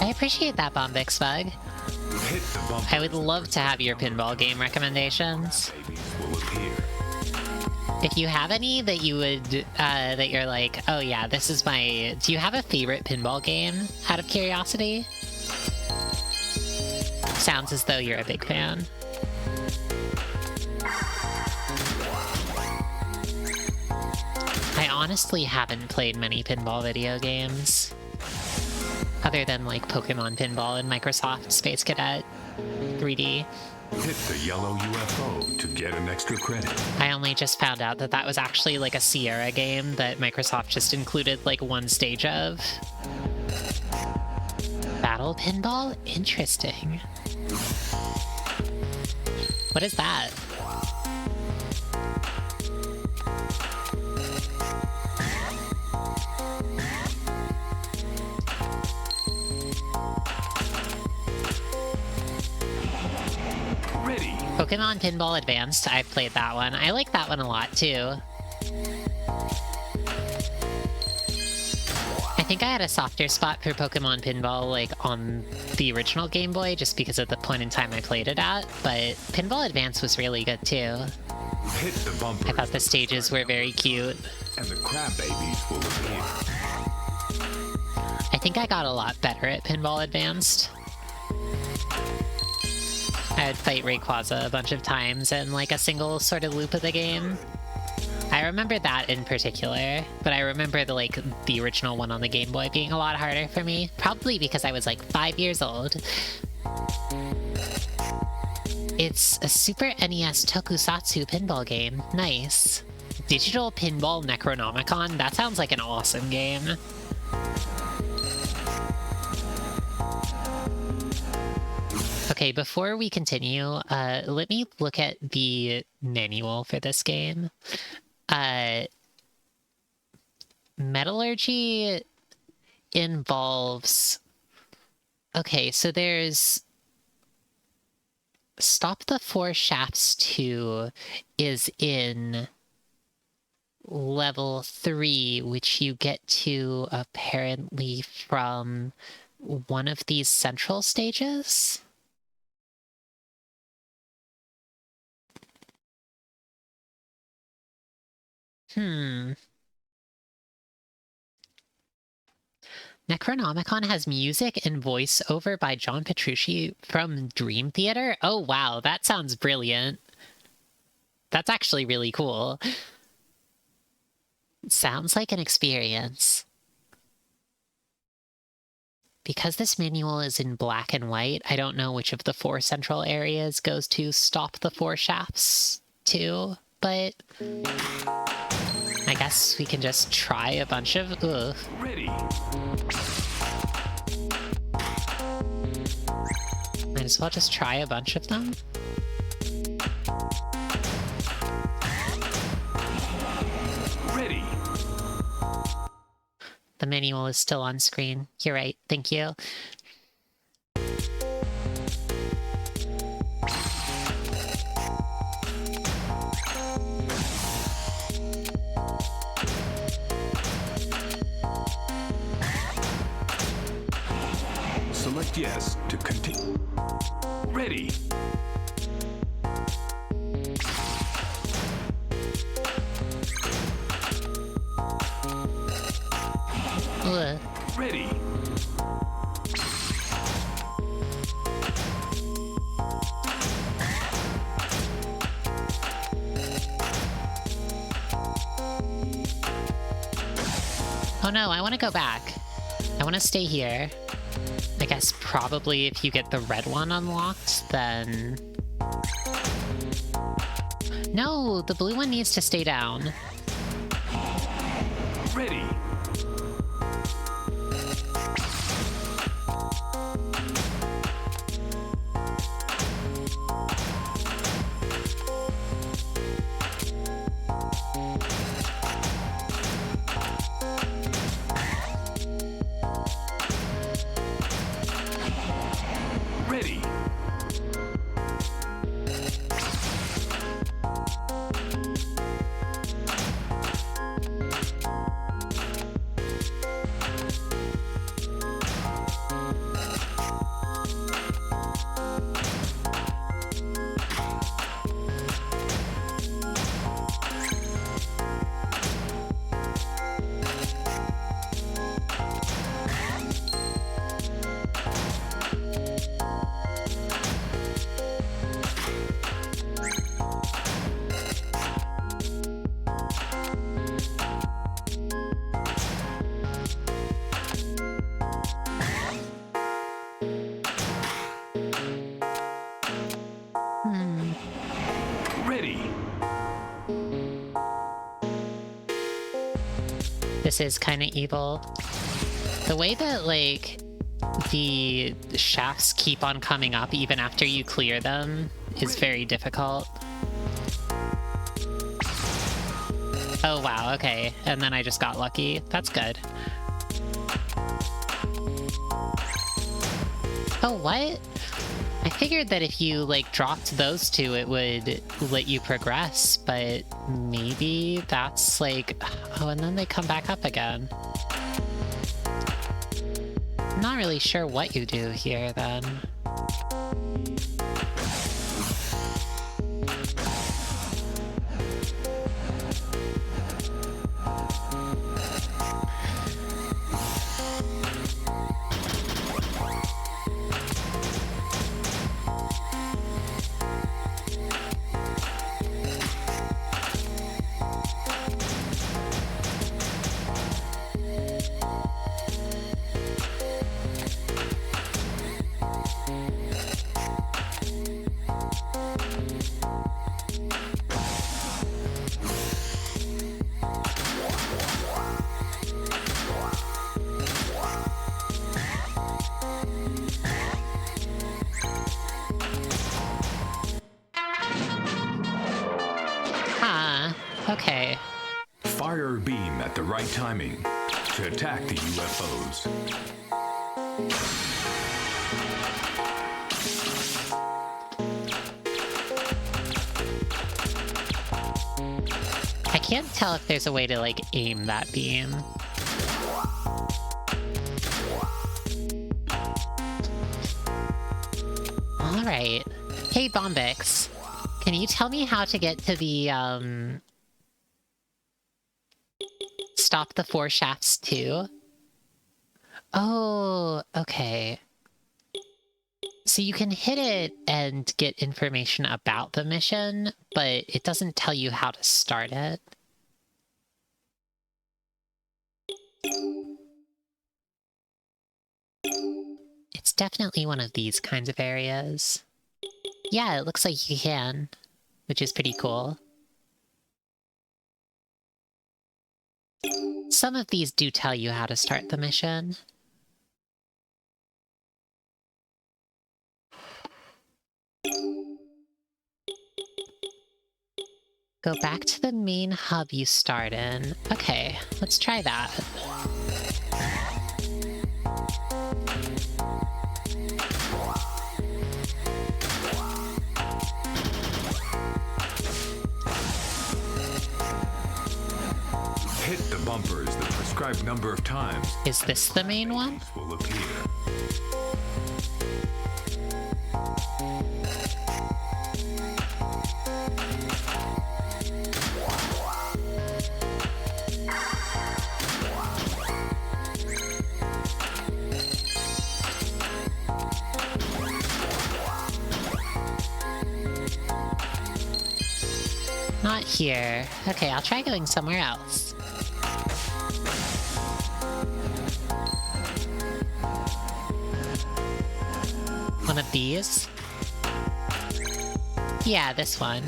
I appreciate that, Bombix Bug. Hit the bumpers. I would love to have your pinball game recommendations. Babies will appear. If you have any that you would, that you're like, oh yeah, this is my... Do you have a favorite pinball game, out of curiosity? Sounds as though you're a big fan. I honestly haven't played many pinball video games. Other than, like, Pokemon Pinball and Microsoft Space Cadet 3D. Hit the yellow UFO to get an extra credit. I only just found out that that was actually like a Sierra game that Microsoft just included like one stage of. Battle pinball? Interesting. What is that? Ready. Pokemon Pinball Advanced, I've played that one. I like that one a lot too. I think I had a softer spot for Pokemon Pinball like on the original Game Boy just because of the point in time I played it at, but Pinball Advance was really good too. Hit the bumper. I thought the stages were very cute. And the crab babies will appear. I think I got a lot better at Pinball Advanced. I would fight Rayquaza a bunch of times in like a single sort of loop of the game. I remember that in particular, but I remember the original one on the Game Boy being a lot harder for me, probably because I was like 5 years old. It's a Super NES Tokusatsu pinball game. Nice. Digital Pinball Necronomicon? That sounds like an awesome game. Okay, before we continue, let me look at the manual for this game. Metallurgy involves... Okay, so there's... Stop the Four Shafts 2 is in level 3, which you get to apparently from one of these central stages? Necronomicon has music and voiceover by John Petrucci from Dream Theater? Oh wow, that sounds brilliant. That's actually really cool. Sounds like an experience. Because this manual is in black and white, I don't know which of the 4 central areas goes to Stop the Four Shafts to, but... I guess we can just try a bunch of... Ugh. Ready. Might as well just try a bunch of them. Ready. The manual is still on screen. You're right. Thank you. Select yes to continue. Ready. Ugh. Ready. Oh no, I want to go back. I want to stay here. I guess probably if you get the red one unlocked, then... No, the blue one needs to stay down. Ready. Ready. This is kind of evil. The way that, like, the shafts keep on coming up even after you clear them is very difficult. Oh wow, okay. And then I just got lucky. That's good. Oh, what? I figured that if you, like, dropped those two, it would let you progress, but maybe that's, like... Oh, and then they come back up again. I'm not really sure what you do here, then. Okay. Fire a beam at the right timing to attack the UFOs. I can't tell if there's a way to, like, aim that beam. Alright. Hey, Bombix. Can you tell me how to get to the, Stop the 4 shafts too? Oh, okay. So you can hit it and get information about the mission, but it doesn't tell you how to start it. It's definitely one of these kinds of areas. Yeah, it looks like you can, which is pretty cool. Some of these do tell you how to start the mission. Go back to the main hub you start in. Okay, let's try that. Hit the bumpers the prescribed number of times. Is this the main one? Will appear. Not here. Okay, I'll try going somewhere else. One of these? Yeah, this one.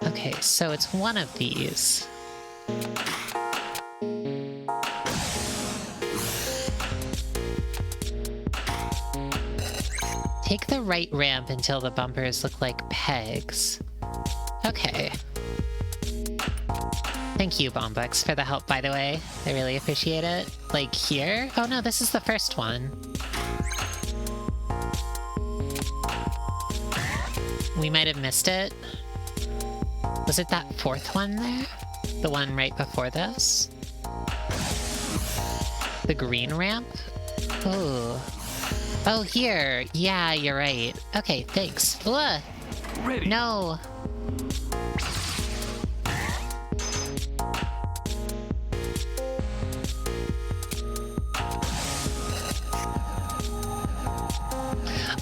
Okay, so it's one of these. Take the right ramp until the bumpers look like pegs. Okay. Thank you, Bombux, for the help, by the way. I really appreciate it. Like, here? Oh no, this is the first one. We might have missed it. Was it that 4th one there? The one right before this? The green ramp? Ooh. Oh, here. Yeah, you're right. Okay, thanks. Ugh. Ready. No.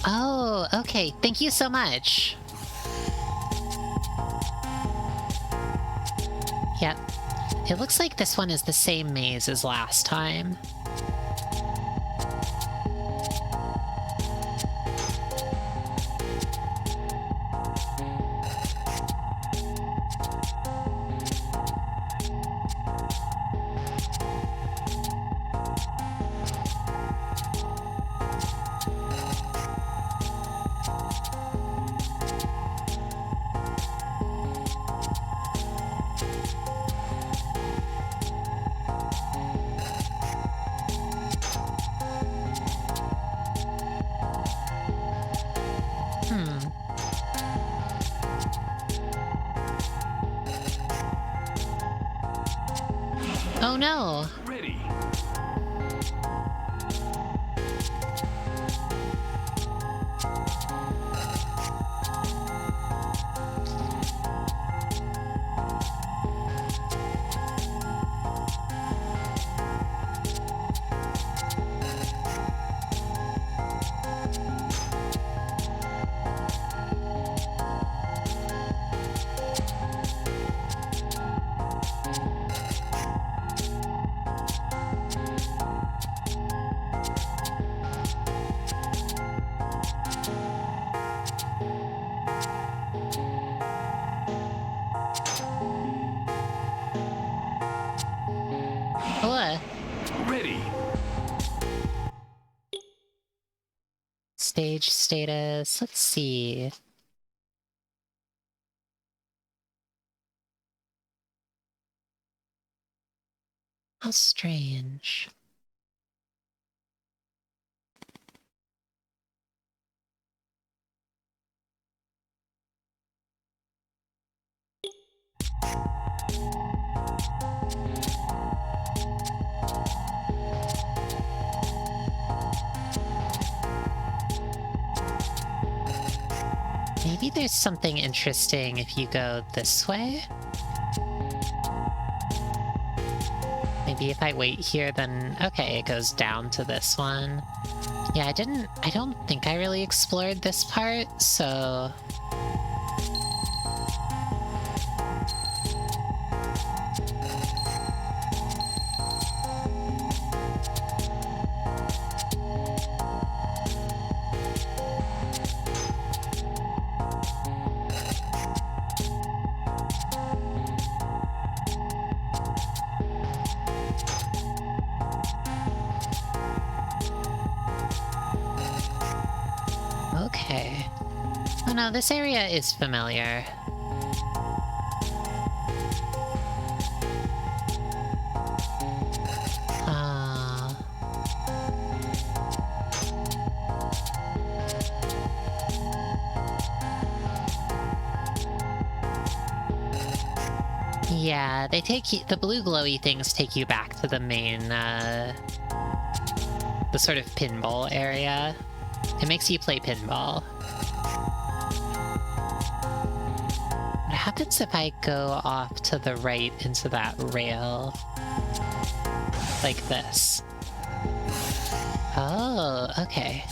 Oh, okay. Thank you so much. It looks like this one is the same maze as last time. Oh no! Ready. Hello. Ready. Stage status. Let's see. How strange. Maybe there's something interesting if you go this way? Maybe if I wait here, then... Okay, it goes down to this one. Yeah, I don't think I really explored this part, so... Okay. Oh no, this area is familiar. Yeah, they take you, the blue glowy things take you back to the main, the sort of pinball area. It makes you play pinball. What happens if I go off to the right into that rail? Like this. Oh, okay.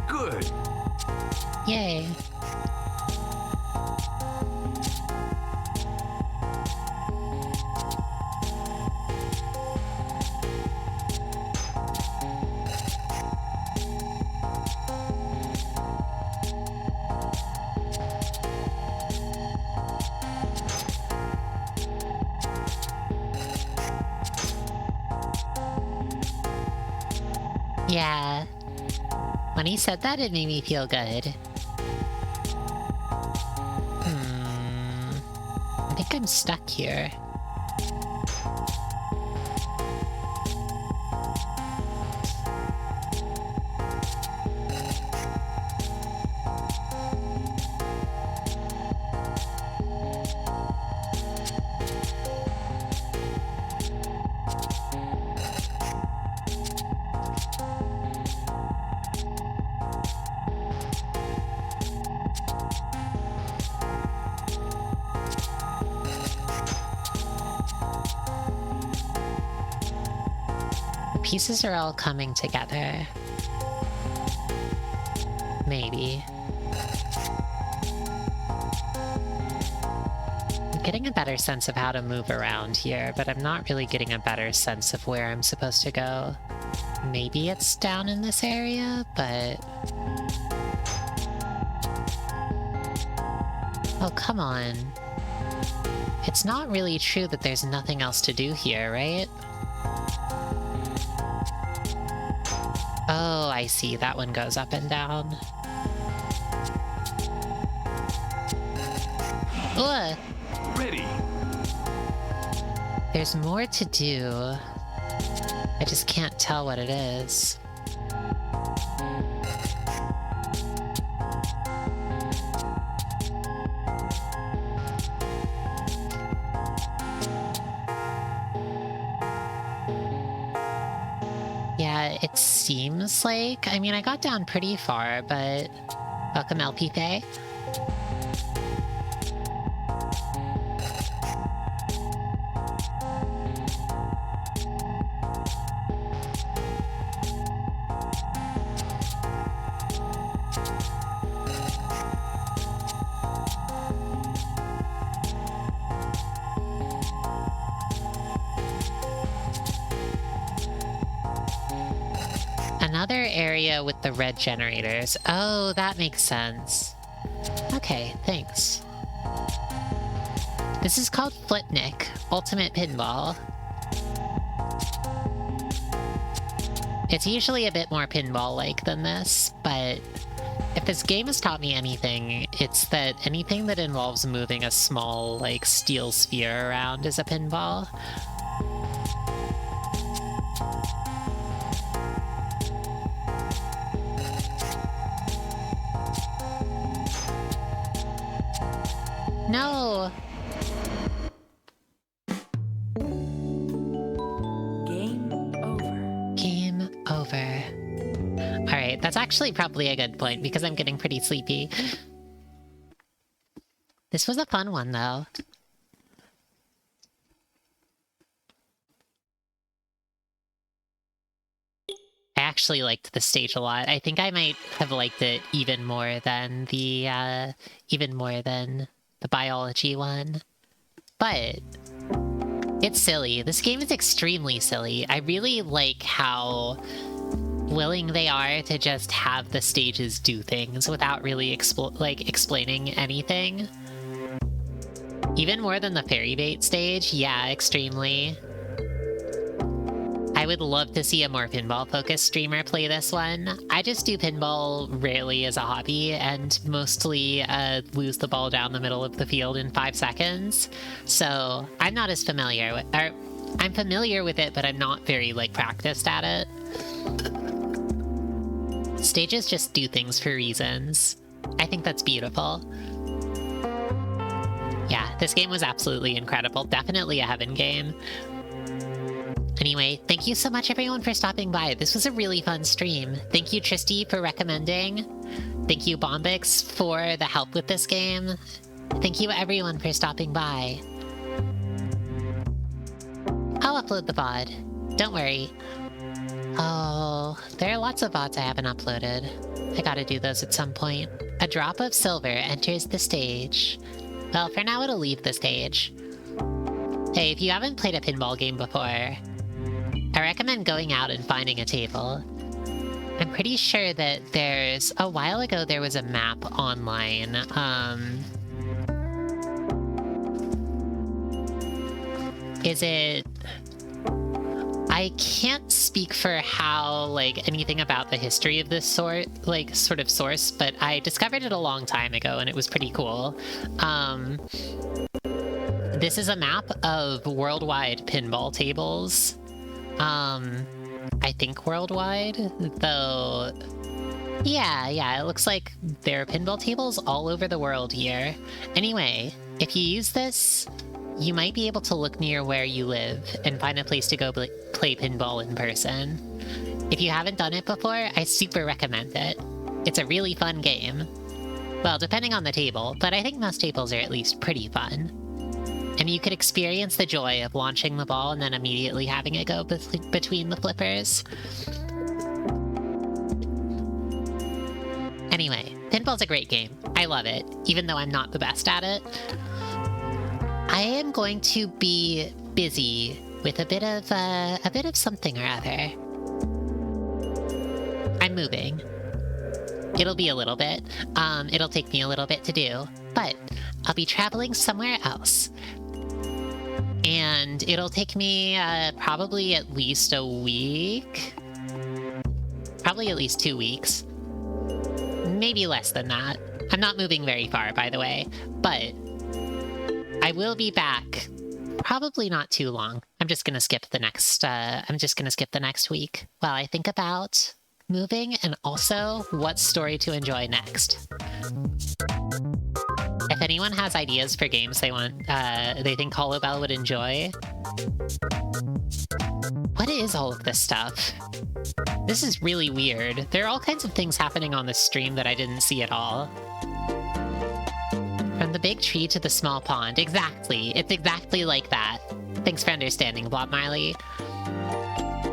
Good. Yay. Yeah. When he said that, it made me feel good. I think I'm stuck here. pieces are all coming together. Maybe. I'm getting a better sense of how to move around here, but I'm not really getting a better sense of where I'm supposed to go. Maybe it's down in this area, but... Oh, come on. It's not really true that there's nothing else to do here, right? Oh, I see. That one goes up and down. Ugh! Ready. There's more to do. I just can't tell what it is. Yeah, it seems like... I mean, I got down pretty far, but... Welcome, LP Pay. Another area with the red generators. Oh, that makes sense. Okay, thanks. This is called FLIPNIC, Ultimate Pinball. It's usually a bit more pinball-like than this, but if this game has taught me anything, it's that anything that involves moving a small, like, steel sphere around is a pinball. No! Game over. Game over. Alright, that's actually probably a good point because I'm getting pretty sleepy. This was a fun one, though. I actually liked the stage a lot. I think I might have liked it even more than the biology one. But it's silly. This game is extremely silly. I really like how willing they are to just have the stages do things without really explaining anything. Even more than the fairy bait stage? Yeah, extremely. I would love to see a more pinball-focused streamer play this one. I just do pinball rarely as a hobby, and mostly lose the ball down the middle of the field in 5 seconds. So I'm not as familiar with... I'm familiar with it, but I'm not very, like, practiced at it. Stages just do things for reasons. I think that's beautiful. Yeah, this game was absolutely incredible. Definitely a heaven game. Anyway, thank you so much everyone for stopping by. This was a really fun stream. Thank you Tristy for recommending. Thank you Bombix for the help with this game. Thank you everyone for stopping by. I'll upload the VOD. Don't worry. Oh, there are lots of VODs I haven't uploaded. I gotta do those at some point. A drop of silver enters the stage. Well, for now it'll leave the stage. Hey, if you haven't played a pinball game before, I recommend going out and finding a table. I'm pretty sure that there's... A while ago there was a map online. Is it... I can't speak for how, like, anything about the history of this sort of source, but I discovered it a long time ago and it was pretty cool. This is a map of worldwide pinball tables. I think worldwide, though... Yeah, it looks like there are pinball tables all over the world here. Anyway, if you use this, you might be able to look near where you live and find a place to go play pinball in person. If you haven't done it before, I super recommend it. It's a really fun game. Well, depending on the table, but I think most tables are at least pretty fun. And And you could experience the joy of launching the ball and then immediately having it go between the flippers. Anyway, pinball's a great game. I love it, even though I'm not the best at it. I am going to be busy with a bit of something or other. I'm moving. It'll be a little bit. It'll take me a little bit to do, but I'll be traveling somewhere else. And it'll take me probably at least a week. Probably at least 2 weeks. Maybe less than that. I'm not moving very far, by the way, but I will be back. Probably not too long. I'm just gonna skip the next week while I think about moving and also what story to enjoy next. If anyone has ideas for games they think Hollowbel would enjoy, what is all of this stuff? This is really weird. There are all kinds of things happening on this stream that I didn't see at all. From the big tree to the small pond. Exactly. It's exactly like that. Thanks for understanding, Blob Marley.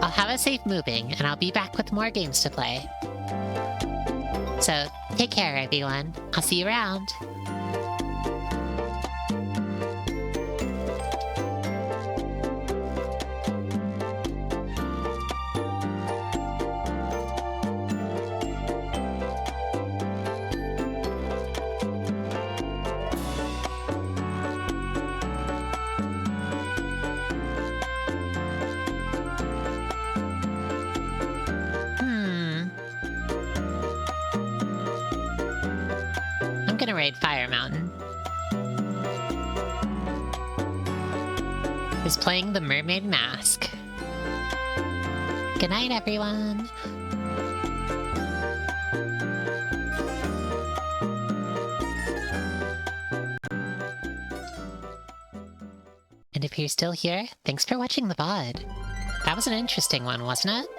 I'll have a safe moving, and I'll be back with more games to play. So, take care, everyone. I'll see you around. I'm gonna raid Fire Mountain. Who's playing the Mermaid Mask. Good night, everyone. And if you're still here, thanks for watching the VOD. That was an interesting one, wasn't it?